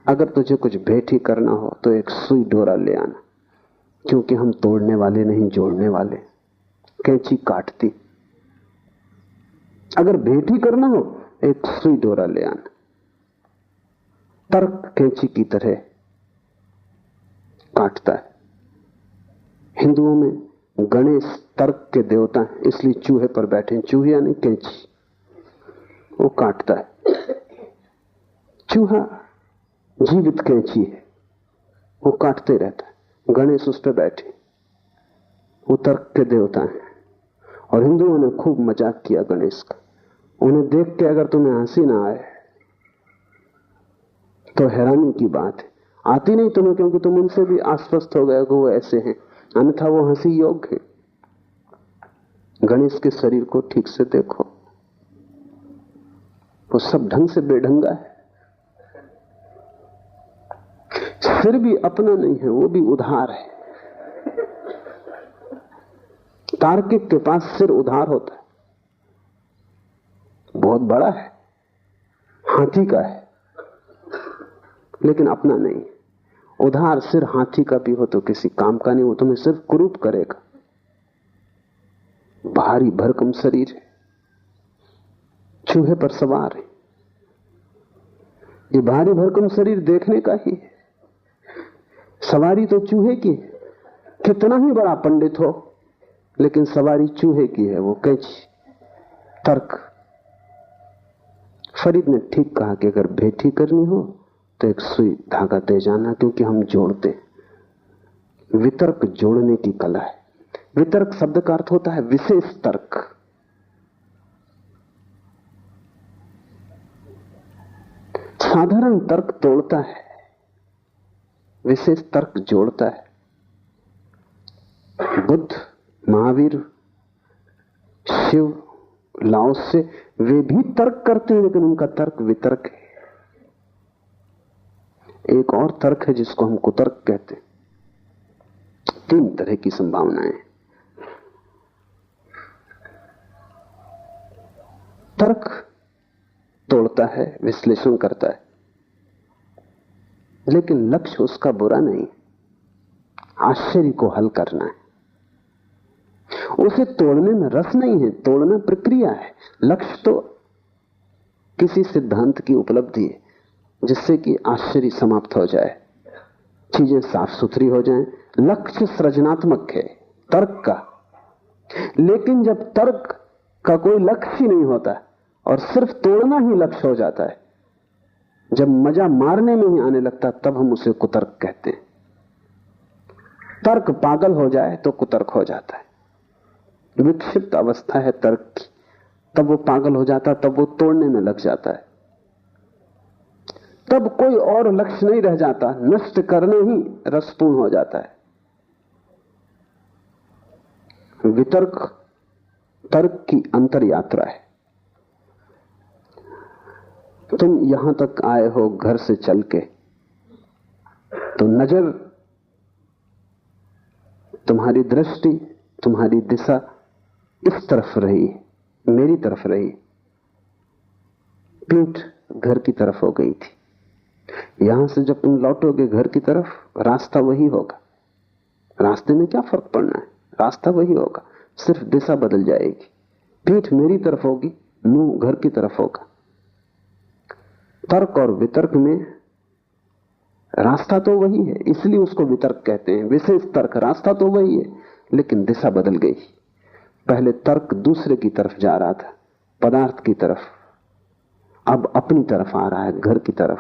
अगर तुझे कुछ भेंट ही करना हो तो एक सुई डोरा ले आना, क्योंकि हम तोड़ने वाले नहीं, जोड़ने वाले। कैंची काटती, अगर भेंट ही करना हो एक सुई डोरा ले आना। तर्क कैंची की तरह काटता है। हिंदुओं में गणेश तर्क के देवता हैं, इसलिए चूहे पर बैठे। चूहे यानी कैंची, वो काटता है। चूहा जीवित कैंची है, वो काटते रहता है। गणेश उस पर बैठे, वो तर्क के देवता हैं। और हिंदुओं ने खूब मजाक किया गणेश का। उन्हें देख के अगर तुम्हें हंसी ना आए तो हैरानी की बात है। आती नहीं तुम्हें, क्योंकि तुम उनसे भी आश्वस्त हो गए कि वो ऐसे हैं, अन्यथा वो हंसी योग्य है। गणेश के शरीर को ठीक से देखो, वो सब ढंग से बेढंगा है। सिर भी अपना नहीं है, वो भी उधार है। तार्किक के पास सिर उधार होता है, बहुत बड़ा है, हाथी का है, लेकिन अपना नहीं। उधार सिर हाथी का भी हो तो किसी काम का नहीं, वो तुम्हें सिर्फ कुरूप करेगा। भारी भरकम शरीर है, चूहे पर सवार है। ये भारी भरकम शरीर देखने का ही है, सवारी तो चूहे की है। कितना ही बड़ा पंडित हो, लेकिन सवारी चूहे की है, वो कैंची, तर्क। फरीद ने ठीक कहा कि अगर भेंटी करनी हो तो एक सुई धागा दे जाना, क्योंकि हम जोड़ते। वितर्क जोड़ने की कला है। वितर्क शब्द का अर्थ होता है विशेष तर्क। साधारण तर्क तोड़ता है, विशेष तर्क जोड़ता है। बुद्ध, महावीर, शिव, लाओसे, वे भी तर्क करते हैं, लेकिन उनका तर्क वितर्क है। एक और तर्क है जिसको हम कुतर्क कहते हैं। 3 तरह की संभावनाएं। तर्क तोड़ता है, विश्लेषण करता है, लेकिन लक्ष्य उसका बुरा नहीं, आश्चर्य को हल करना है। उसे तोड़ने में रस नहीं है, तोड़ना प्रक्रिया है। लक्ष्य तो किसी सिद्धांत की उपलब्धि है जिससे कि आश्चर्य समाप्त हो जाए, चीजें साफ सुथरी हो जाएं। लक्ष्य सृजनात्मक है तर्क का। लेकिन जब तर्क का कोई लक्ष्य ही नहीं होता और सिर्फ तोड़ना ही लक्ष्य हो जाता है, जब मजा मारने में ही आने लगता, तब हम उसे कुतर्क कहते हैं। तर्क पागल हो जाए तो कुतर्क हो जाता है। विक्षिप्त अवस्था है तर्क की, तब वो पागल हो जाता, तब वो तोड़ने में लग जाता है। तब कोई और लक्ष्य नहीं रह जाता, नष्ट करने ही रसपूर्ण हो जाता है। वितर्क तर्क की अंतर यात्रा है। तुम यहां तक आए हो घर से चल के, तो नजर, तुम्हारी दृष्टि, तुम्हारी दिशा इस तरफ रही, मेरी तरफ रही। पीठ घर की तरफ हो गई थी। यहां से जब तुम लौटोगे घर की तरफ, रास्ता वही होगा। रास्ते में क्या फर्क पड़ना है, रास्ता वही होगा, सिर्फ दिशा बदल जाएगी। पीठ मेरी तरफ होगी, मुंह घर की तरफ होगा। तर्क और वितर्क में रास्ता तो वही है, इसलिए उसको वितर्क कहते हैं। विशेष तर्क, रास्ता तो वही है लेकिन दिशा बदल गई। पहले तर्क दूसरे की तरफ जा रहा था, पदार्थ की तरफ, अब अपनी तरफ आ रहा है, घर की तरफ।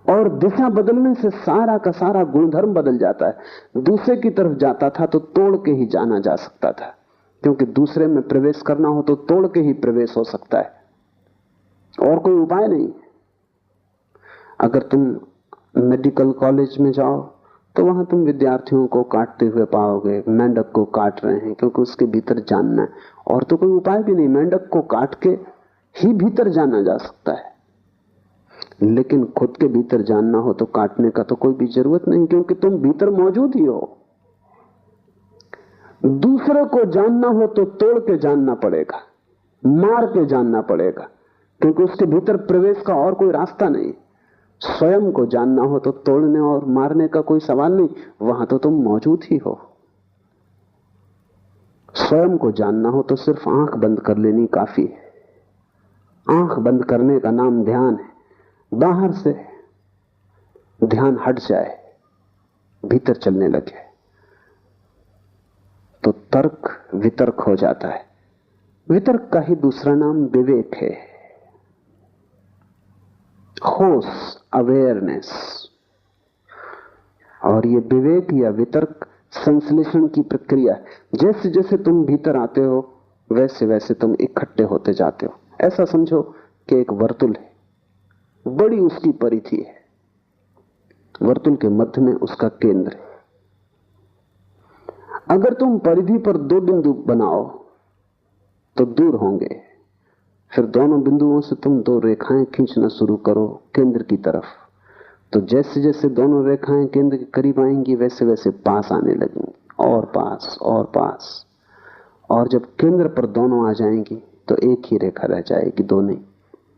और दिशा बदलने से सारा का सारा गुणधर्म बदल जाता है। दूसरे की तरफ जाता था तो तोड़ के ही जाना जा सकता था, क्योंकि दूसरे में प्रवेश करना हो तो तोड़ के ही प्रवेश हो सकता है, और कोई उपाय नहीं। अगर तुम मेडिकल कॉलेज में जाओ तो वहां तुम विद्यार्थियों को काटते हुए पाओगे, मेंढक को काट रहे हैं, क्योंकि उसके भीतर जानना है, और तो कोई उपाय भी नहीं। मेंढक को काट के ही भीतर जाना जा सकता है, लेकिन खुद के भीतर जानना हो तो काटने का तो कोई भी जरूरत नहीं, क्योंकि तुम भीतर मौजूद ही हो। दूसरे को जानना हो तो तोड़ के जानना पड़ेगा, मार के जानना पड़ेगा, क्योंकि उसके भीतर प्रवेश का और कोई रास्ता नहीं। स्वयं को जानना हो तो तोड़ने और मारने का कोई सवाल नहीं, वहां तो तुम मौजूद ही हो। स्वयं को जानना हो तो सिर्फ आंख बंद कर लेनी काफी है। आंख बंद करने का नाम ध्यान है। बाहर से ध्यान हट जाए, भीतर चलने लगे तो तर्क वितर्क हो जाता है। वितर्क का ही दूसरा नाम विवेक है, होश, अवेयरनेस। और ये विवेक या वितर्क संश्लेषण की प्रक्रिया है। जैसे जैसे तुम भीतर आते हो वैसे वैसे तुम इकट्ठे होते जाते हो। ऐसा समझो कि एक वर्तुल है, बड़ी उसकी परिधि है, वर्तुल के मध्य में उसका केंद्र है। अगर तुम परिधि पर दो बिंदु बनाओ तो दूर होंगे, फिर दोनों बिंदुओं से तुम दो रेखाएं खींचना शुरू करो केंद्र की तरफ, तो जैसे जैसे दोनों रेखाएं केंद्र के करीब आएंगी वैसे वैसे पास आने लगेंगी, और पास और पास। और जब केंद्र पर दोनों आ जाएंगी तो एक ही रेखा रह जाएगी, दो नहीं,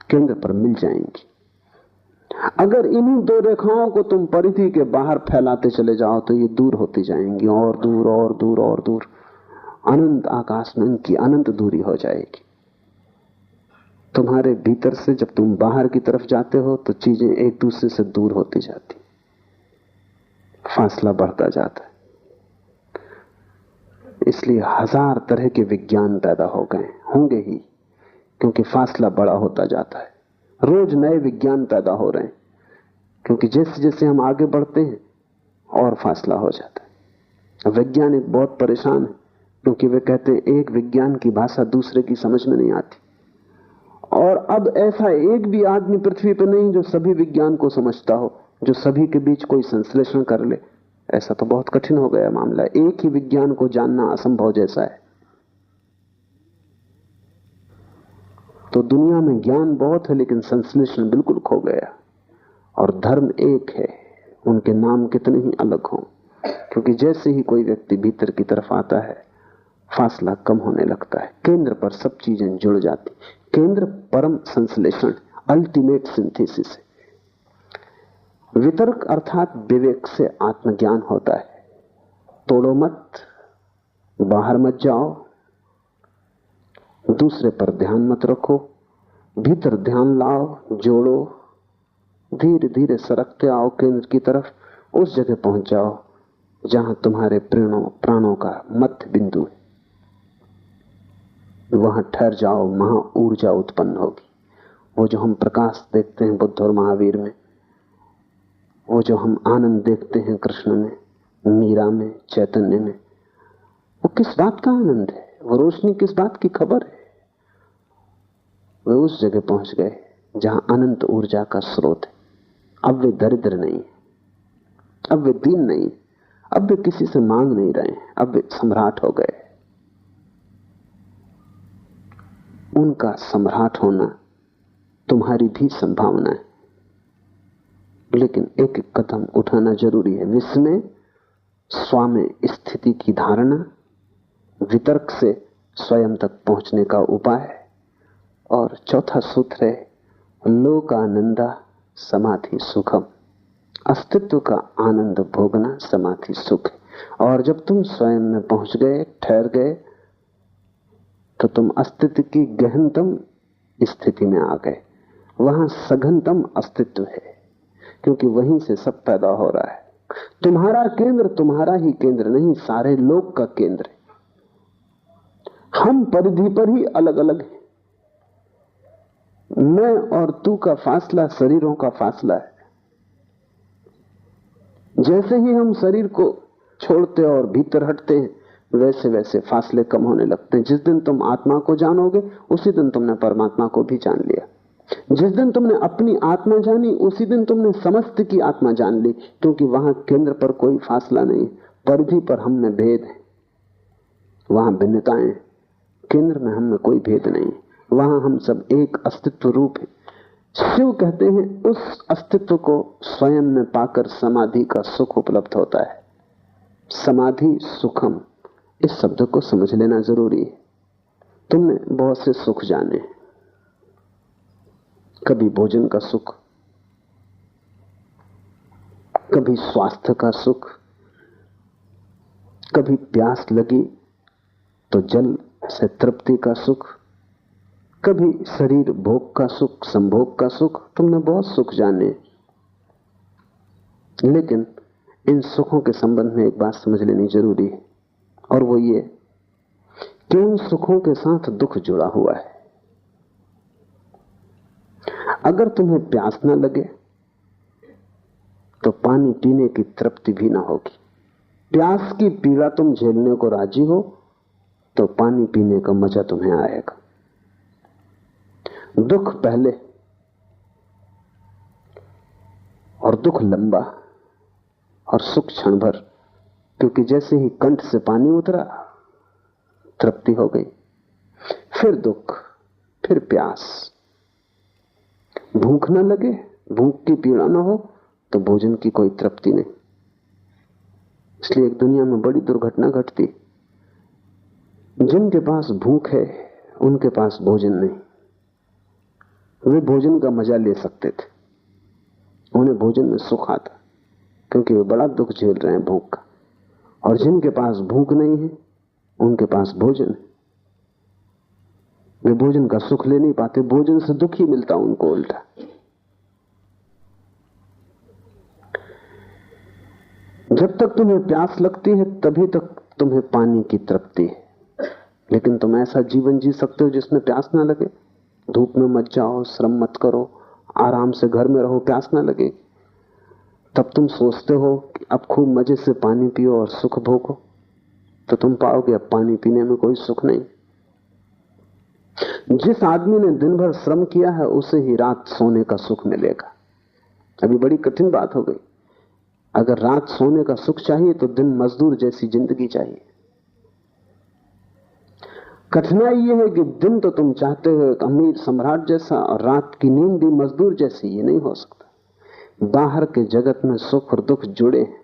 केंद्र पर मिल जाएंगी। अगर इन्हीं दो रेखाओं को तुम परिधि के बाहर फैलाते चले जाओ तो ये दूर होती जाएंगी, और दूर और दूर और दूर, अनंत आकाश में इनकी अनंत दूरी हो जाएगी। तुम्हारे भीतर से जब तुम बाहर की तरफ जाते हो तो चीजें एक दूसरे से दूर होती जाती, फासला बढ़ता जाता है। इसलिए हजार तरह के विज्ञान पैदा हो गए, होंगे ही, क्योंकि फासला बड़ा होता जाता है। रोज नए विज्ञान पैदा हो रहे हैं, क्योंकि जैसे जैसे हम आगे बढ़ते हैं और फासला हो जाता है। वैज्ञानिक बहुत परेशान है, क्योंकि वे कहते हैं एक विज्ञान की भाषा दूसरे की समझ में नहीं आती। और अब ऐसा एक भी आदमी पृथ्वी पर नहीं जो सभी विज्ञान को समझता हो, जो सभी के बीच कोई संश्लेषण कर ले। ऐसा तो बहुत कठिन हो गया मामला, एक ही विज्ञान को जानना असंभव जैसा है। तो दुनिया में ज्ञान बहुत है लेकिन संश्लेषण बिल्कुल खो गया। और धर्म एक है, उनके नाम कितने ही अलग हों, क्योंकि जैसे ही कोई व्यक्ति भीतर की तरफ आता है फासला कम होने लगता है, केंद्र पर सब चीजें जुड़ जाती। केंद्र परम संश्लेषण, अल्टीमेट सिंथेसिस है। वितर्क अर्थात विवेक से आत्मज्ञान होता है। तोड़ो मत, बाहर मत जाओ, दूसरे पर ध्यान मत रखो, भीतर ध्यान लाओ, जोड़ो, धीरे धीरे सरकते आओ केंद्र की तरफ। उस जगह पहुंच जाओ जहां तुम्हारे प्राणों का मध्य बिंदु है। वहां ठहर जाओ, वहां ऊर्जा उत्पन्न होगी। वो जो हम प्रकाश देखते हैं बुद्ध और महावीर में, वो जो हम आनंद देखते हैं कृष्ण में, मीरा में, चैतन्य में, वो किस बात का आनंद है? वो रोशनी किस बात की खबर है? वे उस जगह पहुंच गए जहां अनंत ऊर्जा का स्रोत है। अब वे दरिद्र नहीं, अब वे दीन नहीं, अब वे किसी से मांग नहीं रहे, अब वे सम्राट हो गए। उनका सम्राट होना तुम्हारी भी संभावना है, लेकिन एक एक कदम उठाना जरूरी है। विस्मय, स्वामी स्थिति की धारणा, वितर्क से स्वयं तक पहुंचने का उपाय, और चौथा सूत्र है लोकानंदा समाधि सुखम। अस्तित्व का आनंद भोगना समाधि सुख है। और जब तुम स्वयं में पहुंच गए, ठहर गए, तो तुम अस्तित्व की गहनतम स्थिति में आ गए। वहां सघनतम अस्तित्व है, क्योंकि वहीं से सब पैदा हो रहा है। तुम्हारा केंद्र तुम्हारा ही केंद्र नहीं, सारे लोक का केंद्र है। हम परिधि पर ही अलग अलग हैं। मैं और तू का फासला शरीरों का फासला है। जैसे ही हम शरीर को छोड़ते और भीतर हटते हैं वैसे वैसे फासले कम होने लगते हैं। जिस दिन तुम आत्मा को जानोगे उसी दिन तुमने परमात्मा को भी जान लिया। जिस दिन तुमने अपनी आत्मा जानी उसी दिन तुमने समस्त की आत्मा जान ली, क्योंकि वहां केंद्र पर कोई फासला नहीं, परिधि पर हम में भेद है, वहां भिन्नताएं, केंद्र में हम में कोई भेद नहीं, वहां हम सब एक अस्तित्व रूप है। शिव कहते हैं उस अस्तित्व को स्वयं में पाकर समाधि का सुख उपलब्ध होता है। समाधि सुखम, इस शब्द को समझ लेना जरूरी है। तुमने बहुत से सुख जाने, कभी भोजन का सुख, कभी स्वास्थ्य का सुख, कभी प्यास लगी तो जल से तृप्ति का सुख, कभी शरीर भोग का सुख, संभोग का सुख। तुमने बहुत सुख जाने, लेकिन इन सुखों के संबंध में एक बात समझ लेनी जरूरी है, और वो ये कि उन सुखों के साथ दुख जुड़ा हुआ है। अगर तुम्हें प्यास न लगे तो पानी पीने की तृप्ति भी ना होगी। प्यास की पीड़ा तुम झेलने को राजी हो तो पानी पीने का मजा तुम्हें आएगा। दुख पहले और दुख लंबा और सुख क्षण भर, क्योंकि जैसे ही कंठ से पानी उतरा तृप्ति हो गई, फिर दुख, फिर प्यास। भूख न लगे, भूख की पीड़ा न हो तो भोजन की कोई तृप्ति नहीं। इसलिए एक दुनिया में बड़ी दुर्घटना घटती, जिनके पास भूख है उनके पास भोजन नहीं। वे भोजन का मजा ले सकते थे, उन्हें भोजन में सुख आता, क्योंकि वे बड़ा दुख झेल रहे हैं भूख का। और जिनके पास भूख नहीं है उनके पास भोजन है, वे भोजन का सुख ले नहीं पाते, भोजन से दुख ही मिलता उनको उल्टा। जब तक तुम्हें प्यास लगती है तभी तक तुम्हें पानी की तृप्ति है, लेकिन तुम ऐसा जीवन जी सकते हो जिसमें प्यास ना लगे। धूप में मत जाओ, श्रम मत करो, आराम से घर में रहो, प्यास ना लगे। तब तुम सोचते हो कि अब खूब मजे से पानी पियो और सुख भोगो, तो तुम पाओगे अब पानी पीने में कोई सुख नहीं। जिस आदमी ने दिन भर श्रम किया है उसे ही रात सोने का सुख मिलेगा। अभी बड़ी कठिन बात हो गई। अगर रात सोने का सुख चाहिए तो दिन मजदूर जैसी जिंदगी चाहिए। कठिनाई यह है कि दिन तो तुम चाहते हो एक अमीर सम्राट जैसा, और रात की नींद भी मजदूर जैसी। ये नहीं हो सकता। बाहर के जगत में सुख और दुख जुड़े हैं,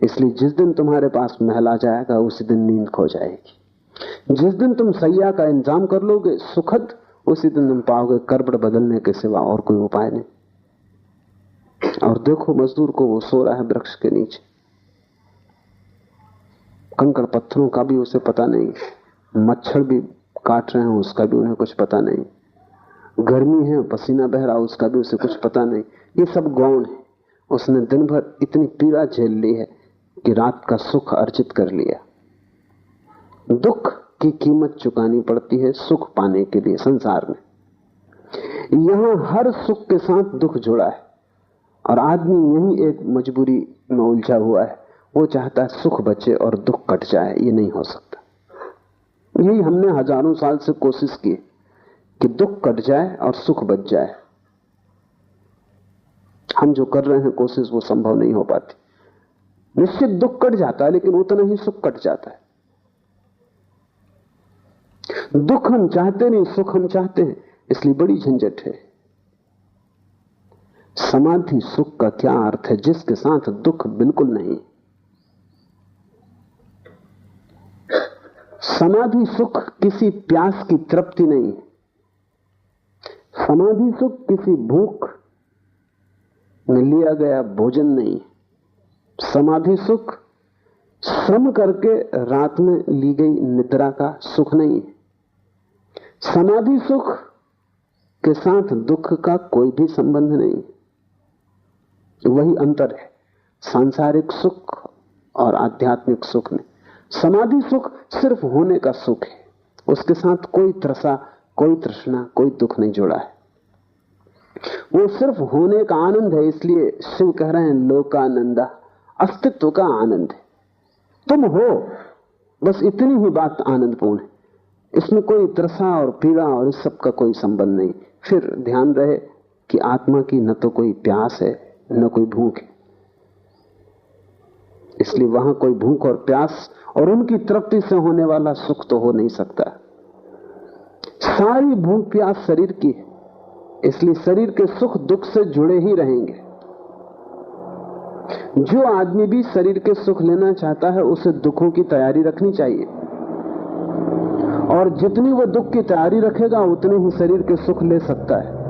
इसलिए जिस दिन तुम्हारे पास महल आ जाएगा उसी दिन नींद खो जाएगी। जिस दिन तुम सैया का इंतजाम कर लोगे सुखद, उसी दिन तुम पाओगे करबड़ बदलने के सिवा और कोई उपाय नहीं। और देखो मजदूर को, वो सो रहा है वृक्ष के नीचे, कंकड़ पत्थरों का भी उसे पता नहीं, मच्छर भी काट रहे हैं उसका भी उन्हें कुछ पता नहीं, गर्मी है पसीना बह रहा उसका भी उसे कुछ पता नहीं। ये सब गौण है। उसने दिन भर इतनी पीड़ा झेल ली है कि रात का सुख अर्जित कर लिया। दुख की कीमत चुकानी पड़ती है सुख पाने के लिए संसार में। यहां हर सुख के साथ दुख जुड़ा है, और आदमी यही एक मजबूरी में उलझा हुआ है। वो चाहता है सुख बचे और दुख कट जाए। ये नहीं हो सकता। यही हमने हजारों साल से कोशिश की कि दुख कट जाए और सुख बच जाए। हम जो कर रहे हैं कोशिश वो संभव नहीं हो पाती। निश्चित दुख कट जाता है, लेकिन उतना ही सुख कट जाता है। दुख हम चाहते नहीं, सुख हम चाहते हैं, इसलिए बड़ी झंझट है। समाधि सुख का क्या अर्थ है जिसके साथ दुख बिल्कुल नहीं। समाधि सुख किसी प्यास की तृप्ति नहीं। समाधि सुख किसी भूख में लिया गया भोजन नहीं। समाधि सुख श्रम करके रात में ली गई निद्रा का सुख नहीं। समाधि सुख के साथ दुख का कोई भी संबंध नहीं। वही अंतर है सांसारिक सुख और आध्यात्मिक सुख में। समाधि सुख सिर्फ होने का सुख है, उसके साथ कोई त्रसा, कोई तृष्णा, कोई दुख नहीं जुड़ा है। वो सिर्फ होने का आनंद है। इसलिए शिव कह रहे हैं लोकानंदा, अस्तित्व का आनंद है। तुम हो, बस इतनी ही बात आनंदपूर्ण है। इसमें कोई त्रसा और पीड़ा और इस सब का कोई संबंध नहीं। फिर ध्यान रहे कि आत्मा की न तो कोई प्यास है न कोई भूख है। इसलिए वहां कोई भूख और प्यास और उनकी तृप्ति से होने वाला सुख तो हो नहीं सकता। सारी भूख प्यास शरीर की है, इसलिए शरीर के सुख दुख से जुड़े ही रहेंगे। जो आदमी भी शरीर के सुख लेना चाहता है उसे दुखों की तैयारी रखनी चाहिए, और जितनी वो दुख की तैयारी रखेगा उतने ही शरीर के सुख ले सकता है।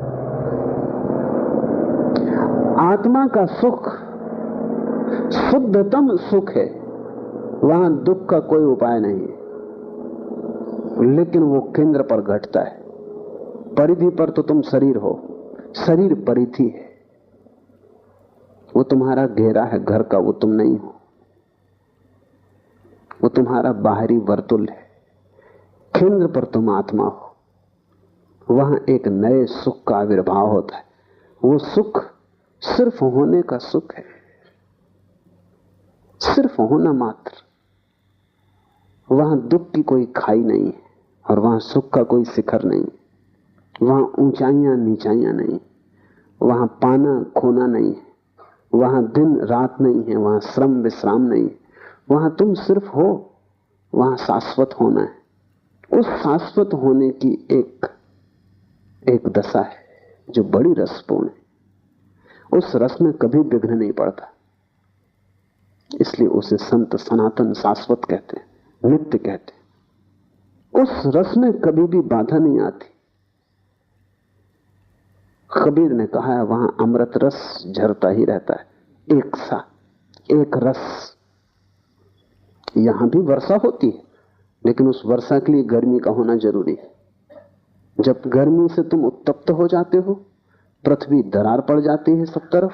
आत्मा का सुख शुद्धतम सुख है, वहां दुख का कोई उपाय नहीं है, लेकिन वो केंद्र पर घटता है। परिधि पर तो तुम शरीर हो, शरीर परिधि है। वो तुम्हारा घेरा है घर का, वो तुम नहीं हो। वो तुम्हारा बाहरी वर्तुल है, केंद्र पर तुम आत्मा हो। वहां एक नए सुख का आविर्भाव होता है। वो सुख सिर्फ होने का सुख है, सिर्फ होना मात्र। वहां दुख की कोई खाई नहीं है और वहां सुख का कोई शिखर नहीं। वहां ऊंचाइयां नीचाइयां नहीं, वहां पाना खोना नहीं है, वहां दिन रात नहीं है, वहां श्रम विश्राम नहीं है। वहां तुम सिर्फ हो, वहां शाश्वत होना है। उस शाश्वत होने की एक दशा है जो बड़ी रसपूर्ण है। उस रस में कभी विघ्न नहीं पड़ता, इसलिए उसे संत सनातन शाश्वत कहते हैं, नित्य कहते हैं। उस रस में कभी भी बाधा नहीं आती। कबीर ने कहा है वहां अमृत रस झरता ही रहता है, एक सा एक रस। यहां भी वर्षा होती है, लेकिन उस वर्षा के लिए गर्मी का होना जरूरी है। जब गर्मी से तुम उत्तप्त हो जाते हो, पृथ्वी दरार पड़ जाती है, सब तरफ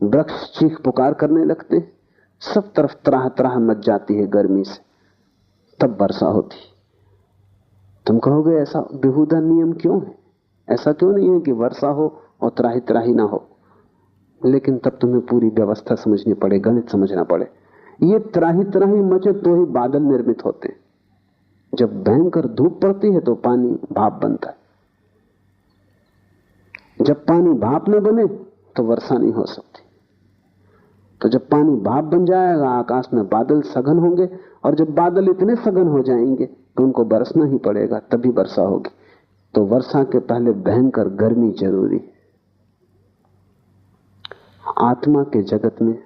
वृक्ष चीख पुकार करने लगते, सब तरफ त्राह त्राह मच जाती है गर्मी से, तब वर्षा होती। तुम कहोगे ऐसा बेहुदा नियम क्यों है? ऐसा क्यों नहीं है कि वर्षा हो और त्राही त्राही ना हो? लेकिन तब तुम्हें पूरी व्यवस्था समझनी पड़े, गणित समझना पड़े। ये त्राही त्राही मचे तो ही बादल निर्मित होते हैं। जब भयंकर धूप पड़ती है तो पानी भाप बनता है। जब पानी भाप न बने तो वर्षा नहीं हो सकती। तो जब पानी भाप बन जाएगा, आकाश में बादल सघन होंगे, और जब बादल इतने सघन हो जाएंगे तो उनको बरसना ही पड़ेगा, तभी वर्षा होगी। तो वर्षा के पहले भयंकर गर्मी जरूरी है। आत्मा के जगत में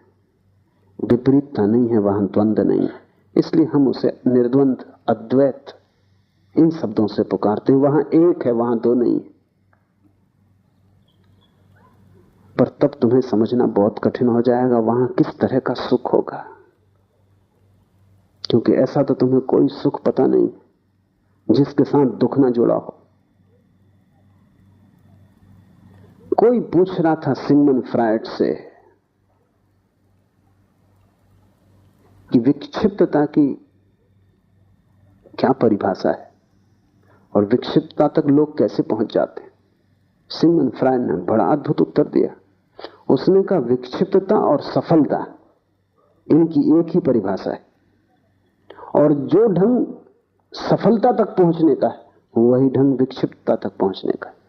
विपरीतता नहीं है, वहां द्वंद्व नहीं है, इसलिए हम उसे निर्द्वंद अद्वैत इन शब्दों से पुकारते हैं। वहां एक है, वहां दो नहीं है। पर तब तुम्हें समझना बहुत कठिन हो जाएगा वहां किस तरह का सुख होगा, क्योंकि ऐसा तो तुम्हें कोई सुख पता नहीं जिसके साथ दुख ना जुड़ा हो। कोई पूछ रहा था सिगमंड फ्रायड से कि विक्षिप्तता की क्या परिभाषा है और विक्षिप्तता तक लोग कैसे पहुंच जाते हैं। सिगमंड फ्रायड ने बड़ा अद्भुत उत्तर दिया। उसने कहा विक्षिप्तता और सफलता इनकी एक ही परिभाषा है, और जो ढंग सफलता तक पहुंचने का है वही ढंग विक्षिप्तता तक पहुंचने का है।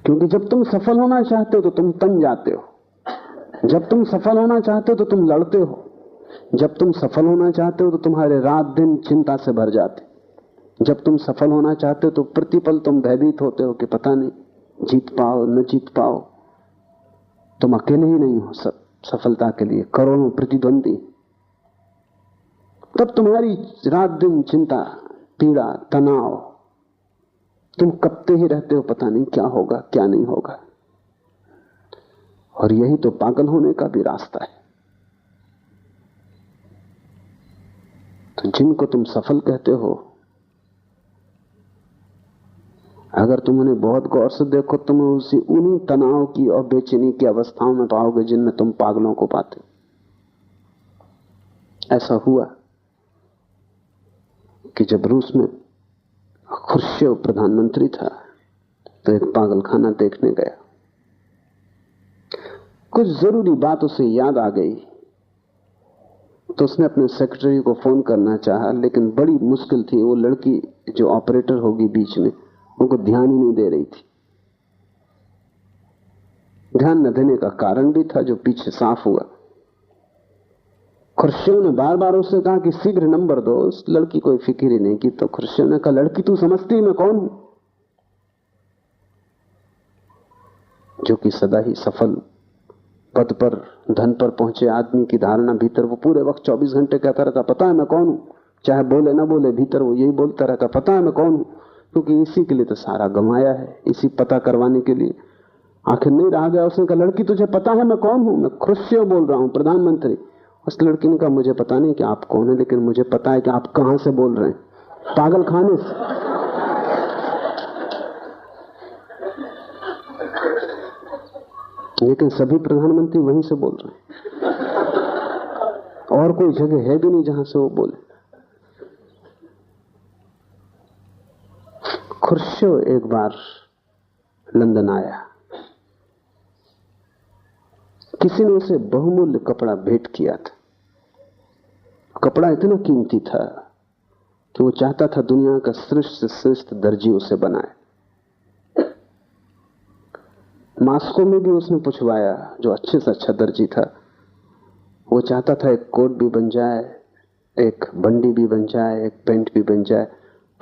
क्योंकि जब तुम सफल होना चाहते हो तो तुम तन जाते हो, जब तुम सफल होना चाहते हो तो तुम लड़ते हो, जब तुम सफल होना चाहते हो तो तुम्हारे रात दिन चिंता से भर जाते, जब तुम सफल होना चाहते हो तो प्रतिपल तुम भयभीत होते हो कि पता नहीं जीत पाओ न जीत पाओ। तुम अकेले ही नहीं हो सब सफलता के लिए करोड़ों प्रतिद्वंदी। तब तुम्हारी रात दिन चिंता, पीड़ा, तनाव, तुम कपते ही रहते हो, पता नहीं क्या होगा क्या नहीं होगा। और यही तो पागल होने का भी रास्ता है। तो जिनको तुम सफल कहते हो, अगर तुम उन्हें बहुत गौर से देखो तुम उन्हीं तनाव की और बेचैनी की अवस्थाओं में पाओगे जिनमें तुम पागलों को पाते। ऐसा हुआ कि जब रूस में खुर्शीव प्रधानमंत्री था तो एक पागलखाना देखने गया। कुछ जरूरी बात उसे याद आ गई तो उसने अपने सेक्रेटरी को फोन करना चाहा, लेकिन बड़ी मुश्किल थी। वो लड़की जो ऑपरेटर होगी बीच में, उनको ध्यान ही नहीं दे रही थी। ध्यान न देने का कारण भी था जो पीछे साफ हुआ। खुर्शीव ने बार बार उससे कहा कि शीघ्र नंबर दो, उस लड़की कोई फिक्र ही नहीं की। तो खुर्शीव ने कहा, लड़की तू समझती मैं कौन हूं? जो कि सदा ही सफल पद पर धन पर पहुंचे आदमी की धारणा भीतर वो पूरे वक्त 24 घंटे कहता रहता, पता है मैं कौन हूं, चाहे बोले ना बोले भीतर वो यही बोलता रहता, पता है मैं कौन हूं। क्योंकि इसी के लिए तो सारा गंवाया है, इसी पता करवाने के लिए। आखिर नहीं रहा गया। उसने कहा, लड़की तुझे पता है मैं कौन हूं? मैं खुर्शीव बोल रहा हूं, प्रधानमंत्री। उस लड़की ने कहा, मुझे पता नहीं कि आप कौन है, लेकिन मुझे पता है कि आप कहां से बोल रहे हैं, पागल खाने से। लेकिन सभी प्रधानमंत्री वहीं से बोल रहे हैं, और कोई जगह है भी नहीं जहां से वो बोले। खुर्शीद एक बार लंदन आया, किसी ने उसे बहुमूल्य कपड़ा भेंट किया था। कपड़ा इतना कीमती था कि वो चाहता था दुनिया का श्रेष्ठ से श्रेष्ठ दर्जी उसे बनाए। मास्को में भी उसने पूछवाया, जो अच्छे से अच्छा दर्जी था। वो चाहता था एक कोट भी बन जाए, एक बंडी भी बन जाए, एक पैंट भी बन जाए।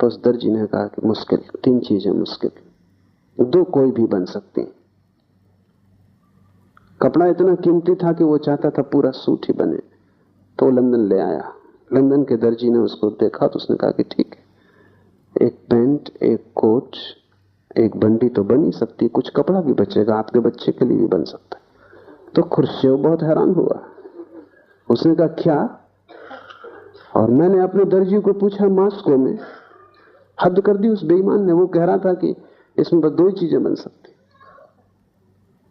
तो उस दर्जी ने कहा कि मुश्किल, 3 चीजें मुश्किल, 2 कोई भी बन सकती। कपड़ा इतना कीमती था कि वो चाहता था पूरा सूट ही बने। तो लंदन ले आया। लंदन के दर्जी ने उसको देखा तो उसने कहा कि ठीक है, एक पैंट, एक कोट, एक बंडी तो बन ही सकती, कुछ कपड़ा भी बचेगा, आपके बच्चे के लिए भी बन सकता है। तो खुर्शीद बहुत हैरान हुआ। उसने कहा क्या? और मैंने अपने दर्जी को पूछा मास्को में, हद कर दी उस बेईमान ने। वो कह रहा था कि इसमें बस 2 ही चीजें बन सकती।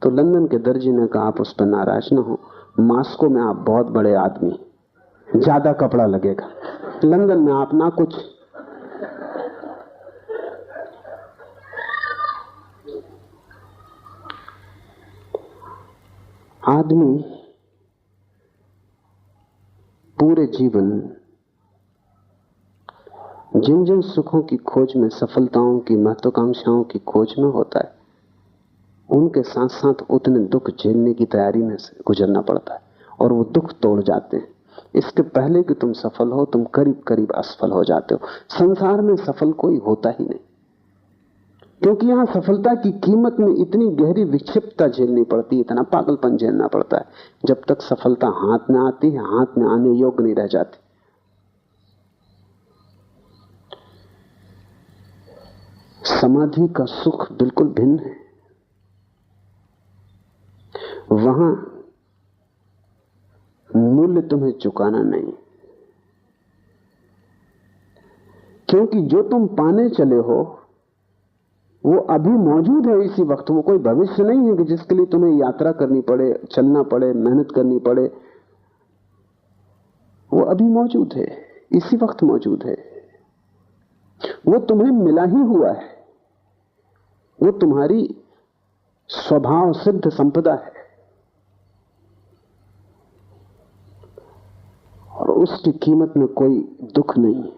तो लंदन के दर्जी ने कहा आप उस पर नाराज ना हो, मास्को में आप बहुत बड़े आदमी, ज्यादा कपड़ा लगेगा, लंदन में आप ना कुछ। आदमी पूरे जीवन जिन जिन सुखों की खोज में, सफलताओं की, महत्वाकांक्षाओं की खोज में होता है, उनके साथ साथ उतने दुख झेलने की तैयारी में से गुजरना पड़ता है, और वो दुख तोड़ जाते हैं। इसके पहले कि तुम सफल हो, तुम करीब करीब असफल हो जाते हो। संसार में सफल कोई होता ही नहीं, क्योंकि यहां सफलता की कीमत में इतनी गहरी विक्षिप्तता झेलनी पड़ती है, इतना पागलपन झेलना पड़ता है। जब तक सफलता हाथ में आती है, हाथ में आने योग्य नहीं रह जाती। समाधि का सुख बिल्कुल भिन्न है। वहां मूल्य तुम्हें चुकाना नहीं, क्योंकि जो तुम पाने चले हो वो अभी मौजूद है इसी वक्त। वो कोई भविष्य नहीं है कि जिसके लिए तुम्हें यात्रा करनी पड़े, चलना पड़े, मेहनत करनी पड़े। वो अभी मौजूद है, इसी वक्त मौजूद है। वो तुम्हें मिला ही हुआ है, वो तुम्हारी स्वभाव सिद्ध संपदा है, और उसकी कीमत में कोई दुख नहीं है।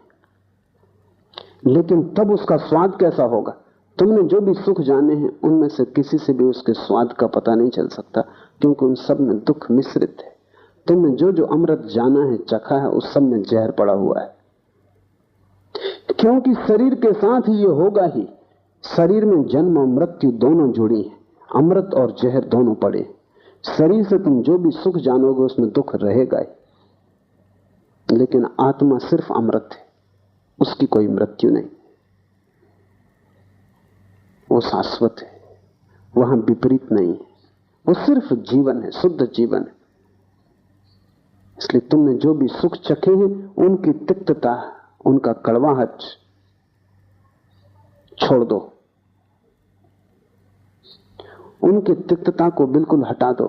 लेकिन तब उसका स्वाद कैसा होगा? तुमने जो भी सुख जाने हैं उनमें से किसी से भी उसके स्वाद का पता नहीं चल सकता, क्योंकि उन सब में दुख मिश्रित है। तुमने जो जो अमृत जाना है, चखा है, उस सब में जहर पड़ा हुआ है, क्योंकि शरीर के साथ ही ये होगा ही। शरीर में जन्म और मृत्यु दोनों जुड़ी हैं, अमृत और जहर दोनों पड़े। शरीर से तुम जो भी सुख जानोगे उसमें दुख रहेगा ही, लेकिन आत्मा सिर्फ अमृत है, उसकी कोई मृत्यु नहीं, वो शाश्वत है, वहां विपरीत नहीं है, वो सिर्फ जीवन है, शुद्ध जीवन है। इसलिए तुमने जो भी सुख चखे हैं उनकी तिक्तता, उनका कड़वाहट छोड़ दो, उनकी तिक्तता को बिल्कुल हटा दो,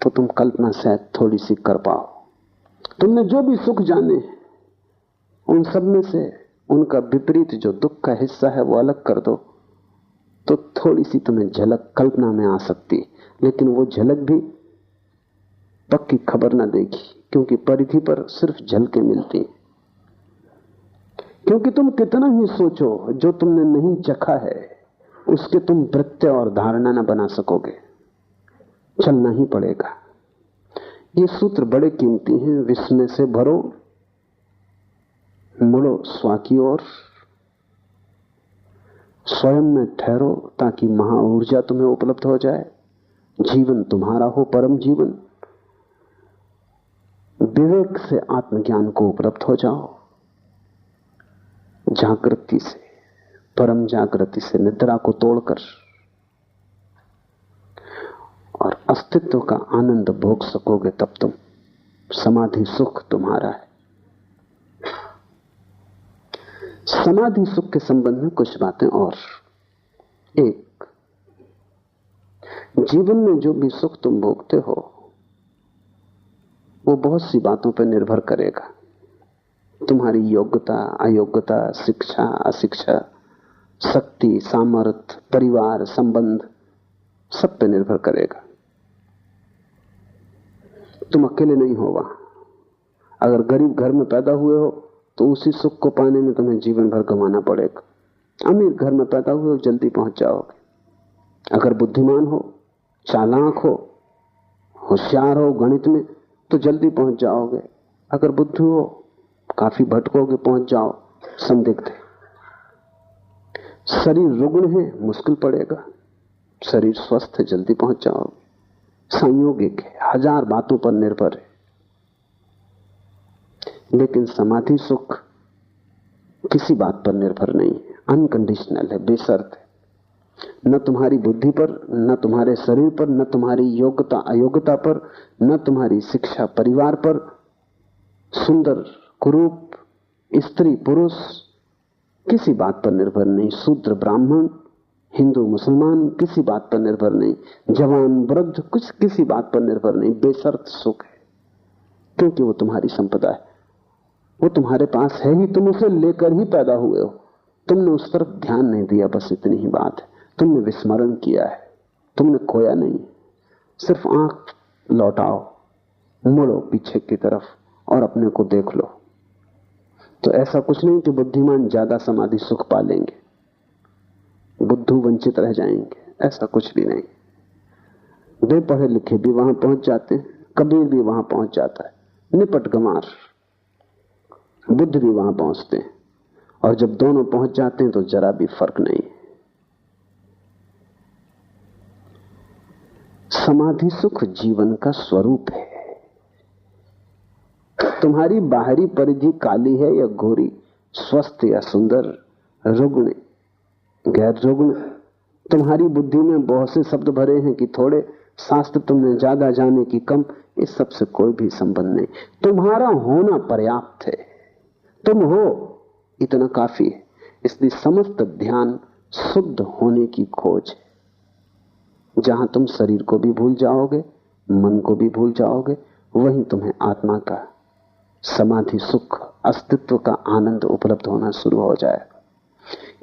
तो तुम कल्पना शायद थोड़ी सी कर पाओ। तुमने जो भी सुख जाने उन सब में से उनका विपरीत जो दुख का हिस्सा है वो अलग कर दो, तो थोड़ी सी तुम्हें झलक कल्पना में आ सकती है। लेकिन वो झलक भी पक्की खबर ना देगी, क्योंकि परिधि पर सिर्फ झलकें मिलती हैं। क्योंकि तुम कितना ही सोचो, जो तुमने नहीं चखा है उसके तुम प्रत्यय और धारणा ना बना सकोगे, चलना ही पड़ेगा। ये सूत्र बड़े कीमती हैं। विस्मय से भरो, मुड़ो स्वा की ओर, स्वयं में ठहरो ताकि महा ऊर्जा तुम्हें उपलब्ध हो जाए, जीवन तुम्हारा हो परम जीवन। विवेक से आत्मज्ञान को उपलब्ध हो जाओ, जागृति से, परम जागृति से निद्रा को तोड़कर, और अस्तित्व का आनंद भोग सकोगे, तब तुम समाधि सुख तुम्हारा है। समाधि सुख के संबंध में कुछ बातें और। एक, जीवन में जो भी सुख तुम भोगते हो वो बहुत सी बातों पर निर्भर करेगा। तुम्हारी योग्यता, अयोग्यता, शिक्षा, अशिक्षा, शक्ति, सामर्थ्य, परिवार, संबंध, सब पे निर्भर करेगा। तुम अकेले नहीं हो वहां। अगर गरीब घर में पैदा हुए हो तो उसी सुख को पाने में तुम्हें जीवन भर गंवाना पड़ेगा। अमीर घर में पैदा हुए हो, जल्दी पहुंच जाओगे। अगर बुद्धिमान हो, चालाक हो, होशियार हो गणित में, तो जल्दी पहुंच जाओगे। अगर बुद्धू हो, काफी भटकोगे, पहुंच जाओ संदिग्ध है। शरीर रुग्ण है, मुश्किल पड़ेगा। शरीर स्वस्थ है, जल्दी पहुंच जाओगे। संयोगिक है, हजार बातों पर निर्भर है। लेकिन समाधि सुख किसी बात पर निर्भर नहीं है, अनकंडीशनल है, बेशर्त है। न तुम्हारी बुद्धि पर, न तुम्हारे शरीर पर, न तुम्हारी योग्यता अयोग्यता पर, न तुम्हारी शिक्षा परिवार पर, सुंदर कुरूप, स्त्री पुरुष, किसी बात पर निर्भर नहीं। शूद्र ब्राह्मण, हिंदू मुसलमान, किसी बात पर निर्भर नहीं। जवान वृद्ध, कुछ किसी बात पर निर्भर नहीं। बेशर्त सुख है, क्योंकि वो तुम्हारी संपदा है, वो तुम्हारे पास है ही, तुम उसे लेकर ही पैदा हुए हो। तुमने उस तरफ ध्यान नहीं दिया, बस इतनी ही बात है। तुमने विस्मरण किया है, तुमने खोया नहीं। सिर्फ आंख लौटाओ, मुड़ो पीछे की तरफ और अपने को देख लो। तो ऐसा कुछ नहीं कि बुद्धिमान ज्यादा समाधि सुख पा लेंगे, बुद्धू वंचित रह जाएंगे, ऐसा कुछ भी नहीं। वे पढ़े लिखे भी वहां पहुंच जाते हैं, कबीर भी वहां पहुंच जाता है, निपट गंवार बुद्ध भी वहां पहुंचते हैं। और जब दोनों पहुंच जाते हैं तो जरा भी फर्क नहीं है। समाधि सुख जीवन का स्वरूप है। तुम्हारी बाहरी परिधि काली है या गोरी, स्वस्थ या सुंदर, रुग्ण, गैर रुग्ण, तुम्हारी बुद्धि में बहुत से शब्द भरे हैं कि थोड़े, शास्त्र तुमने ज्यादा जाने की कम, इस सब से कोई भी संबंध नहीं। तुम्हारा होना पर्याप्त है, तुम हो इतना काफी है। इसलिए समस्त ध्यान शुद्ध होने की खोज है। जहां तुम शरीर को भी भूल जाओगे, मन को भी भूल जाओगे, वहीं तुम्हें आत्मा का समाधि सुख, अस्तित्व का आनंद उपलब्ध होना शुरू हो जाएगा।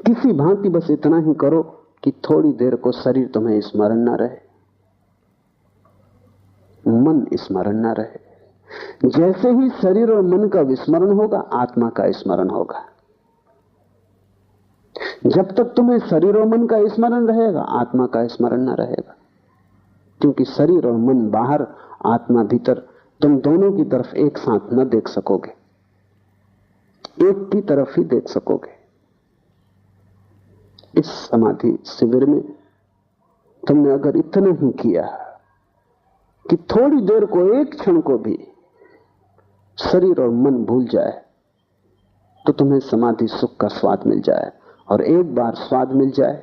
किसी भांति बस इतना ही करो कि थोड़ी देर को शरीर तुम्हें स्मरण ना रहे, मन स्मरण ना रहे। जैसे ही शरीर और मन का विस्मरण होगा, आत्मा का स्मरण होगा। जब तक तुम्हें शरीर और मन का स्मरण रहेगा, आत्मा का स्मरण ना रहेगा। क्योंकि शरीर और मन बाहर, आत्मा भीतर, तुम दोनों की तरफ एक साथ न देख सकोगे, एक की तरफ ही देख सकोगे। इस समाधि शिविर में तुमने अगर इतना ही किया कि थोड़ी देर को, एक क्षण को भी शरीर और मन भूल जाए, तो तुम्हें समाधि सुख का स्वाद मिल जाए। और एक बार स्वाद मिल जाए,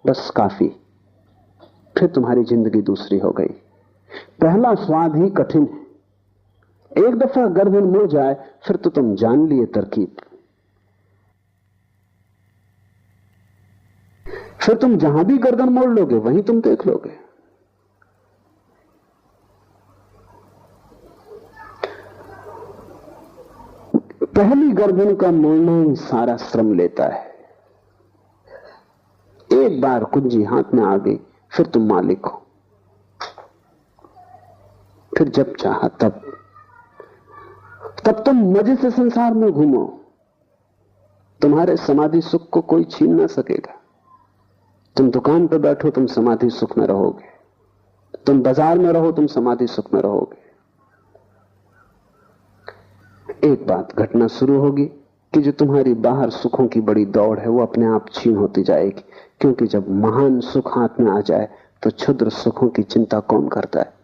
बस काफी, फिर तुम्हारी जिंदगी दूसरी हो गई। पहला स्वाद ही कठिन है। एक दफा गर्दन मुड़ जाए, फिर तो तुम जान लिए तरकीब। फिर तुम जहां भी गर्दन मोड़ लोगे, वहीं तुम देख लोगे। पहली गर्दन का मोड़ना ही सारा श्रम लेता है। एक बार कुंजी हाथ में आ गई, फिर तुम मालिक हो। फिर जब चाहा तब तुम मजे से संसार में घूमो। तुम्हारे समाधि सुख को कोई छीन ना सकेगा। तुम दुकान पर बैठो, तुम समाधि सुख में रहोगे। तुम बाजार में रहो, तुम समाधि सुख में रहोगे। एक बात घटना शुरू होगी कि जो तुम्हारी बाहर सुखों की बड़ी दौड़ है, वो अपने आप छीन होती जाएगी। क्योंकि जब महान सुख हाथ में आ जाए, तो क्षुद्र सुखों की चिंता कौन करता है?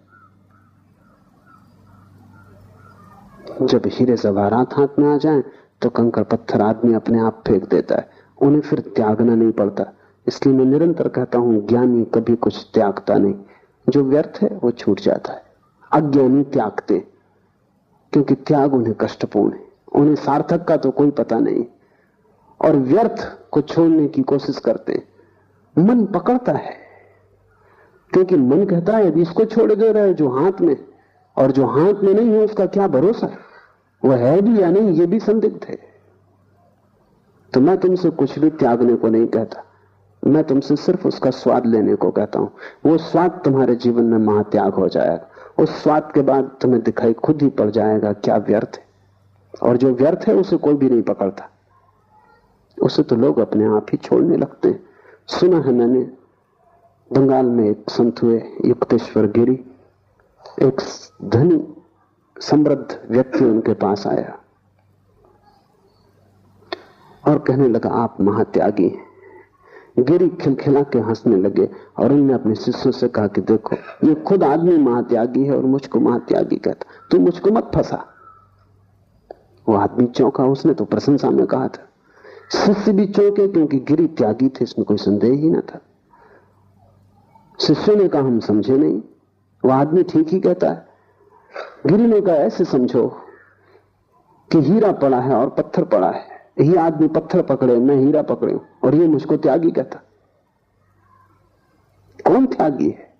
जब हीरे जवाहरात हाथ में आ जाएं, तो कंकड़ पत्थर आदमी अपने आप फेंक देता है, उन्हें फिर त्यागना नहीं पड़ता। इसलिए मैं निरंतर कहता हूं, ज्ञानी कभी कुछ त्यागता नहीं। जो व्यर्थ है वो छूट जाता है। अज्ञानी त्यागते, क्योंकि त्याग उन्हें कष्टपूर्ण है, उन्हें सार्थक का तो कोई पता नहीं, और व्यर्थ को छोड़ने की कोशिश करते। मन पकड़ता है, क्योंकि मन कहता है यदि इसको छोड़ दे रहा है जो हाथ में, और जो हाथ में नहीं है उसका क्या भरोसा, वह है भी या नहीं ये भी संदिग्ध है। तो मैं तुमसे कुछ भी त्यागने को नहीं कहता, मैं तुमसे सिर्फ उसका स्वाद लेने को कहता हूं। वो स्वाद तुम्हारे जीवन में महात्याग हो जाएगा। उस स्वाद के बाद तुम्हें दिखाई खुद ही पड़ जाएगा क्या व्यर्थ है, और जो व्यर्थ है उसे कोई भी नहीं पकड़ता, उसे तो लोग अपने आप ही छोड़ने लगते हैं। सुना है मैंने, बंगाल में एक संत हुए युक्तेश्वर गिरी, एक धनी समृद्ध व्यक्ति उनके पास आया और कहने लगा आप महात्यागी हैं। गिरी खिलखिला के हंसने लगे और उन्होंने अपने शिष्यों से कहा कि देखो ये खुद आदमी महात्यागी है और मुझको महात्यागी कहता, तू मुझको मत फंसा। वो आदमी चौंका, उसने तो प्रशंसा में कहा था। शिष्य भी चौंके क्योंकि गिरी त्यागी थे, इसमें कोई संदेह ही ना था। शिष्यों ने कहा हम समझे नहीं, वो आदमी ठीक ही कहता है। गिरी ने कहा ऐसे समझो कि हीरा पड़ा है और पत्थर पड़ा है, ये आदमी पत्थर पकड़े मैं हीरा पकड़े और ये मुझको त्यागी कहता। कौन त्यागी है?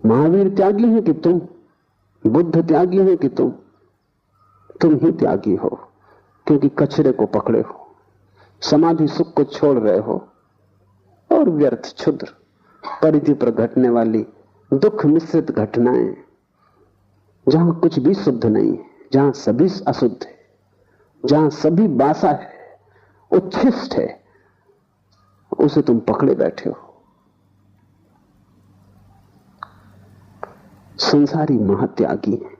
महावीर त्यागी है कि तुम? बुद्ध त्यागी है कि तुम? तुम ही त्यागी हो, क्योंकि कचरे को पकड़े हो, समाधि सुख को छोड़ रहे हो और व्यर्थ क्षुद्र परिधि पर घटने वाली दुख मिश्रित घटनाएं, जहां कुछ भी शुद्ध नहीं है, जहां सभी अशुद्ध है, जहां सभी बासा है, उच्छिष्ट है, उसे तुम पकड़े बैठे हो। संसारी महात्यागी है,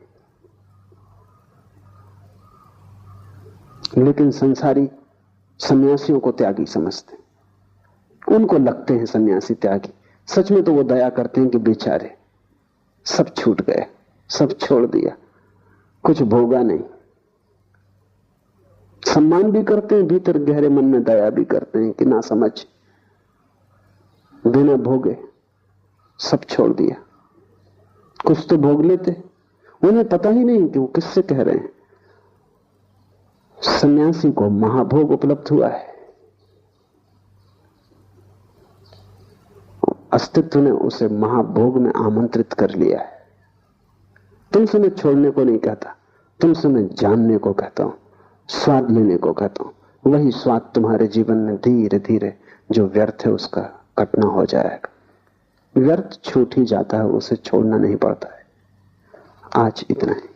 लेकिन संसारी सन्यासियों को त्यागी समझते, उनको लगते हैं सन्यासी त्यागी। सच में तो वो दया करते हैं कि बेचारे सब छूट गए, सब छोड़ दिया, कुछ भोगा नहीं। सम्मान भी करते हैं, भीतर गहरे मन में दया भी करते हैं कि ना समझ, बिना भोगे सब छोड़ दिया। कुछ तो भोग लेते, उन्हें पता ही नहीं कि वो किससे कह रहे हैं। सन्यासी को महाभोग उपलब्ध हुआ है, अस्तित्व ने उसे महाभोग में आमंत्रित कर लिया है। तुमसे मैं छोड़ने को नहीं कहता, तुमसे मैं जानने को कहता हूं, स्वाद लेने को कहता हूं। वही स्वाद तुम्हारे जीवन में धीरे धीरे जो व्यर्थ है उसका कटना हो जाएगा। व्यर्थ छूट ही जाता है, उसे छोड़ना नहीं पड़ता है। आज इतना ही।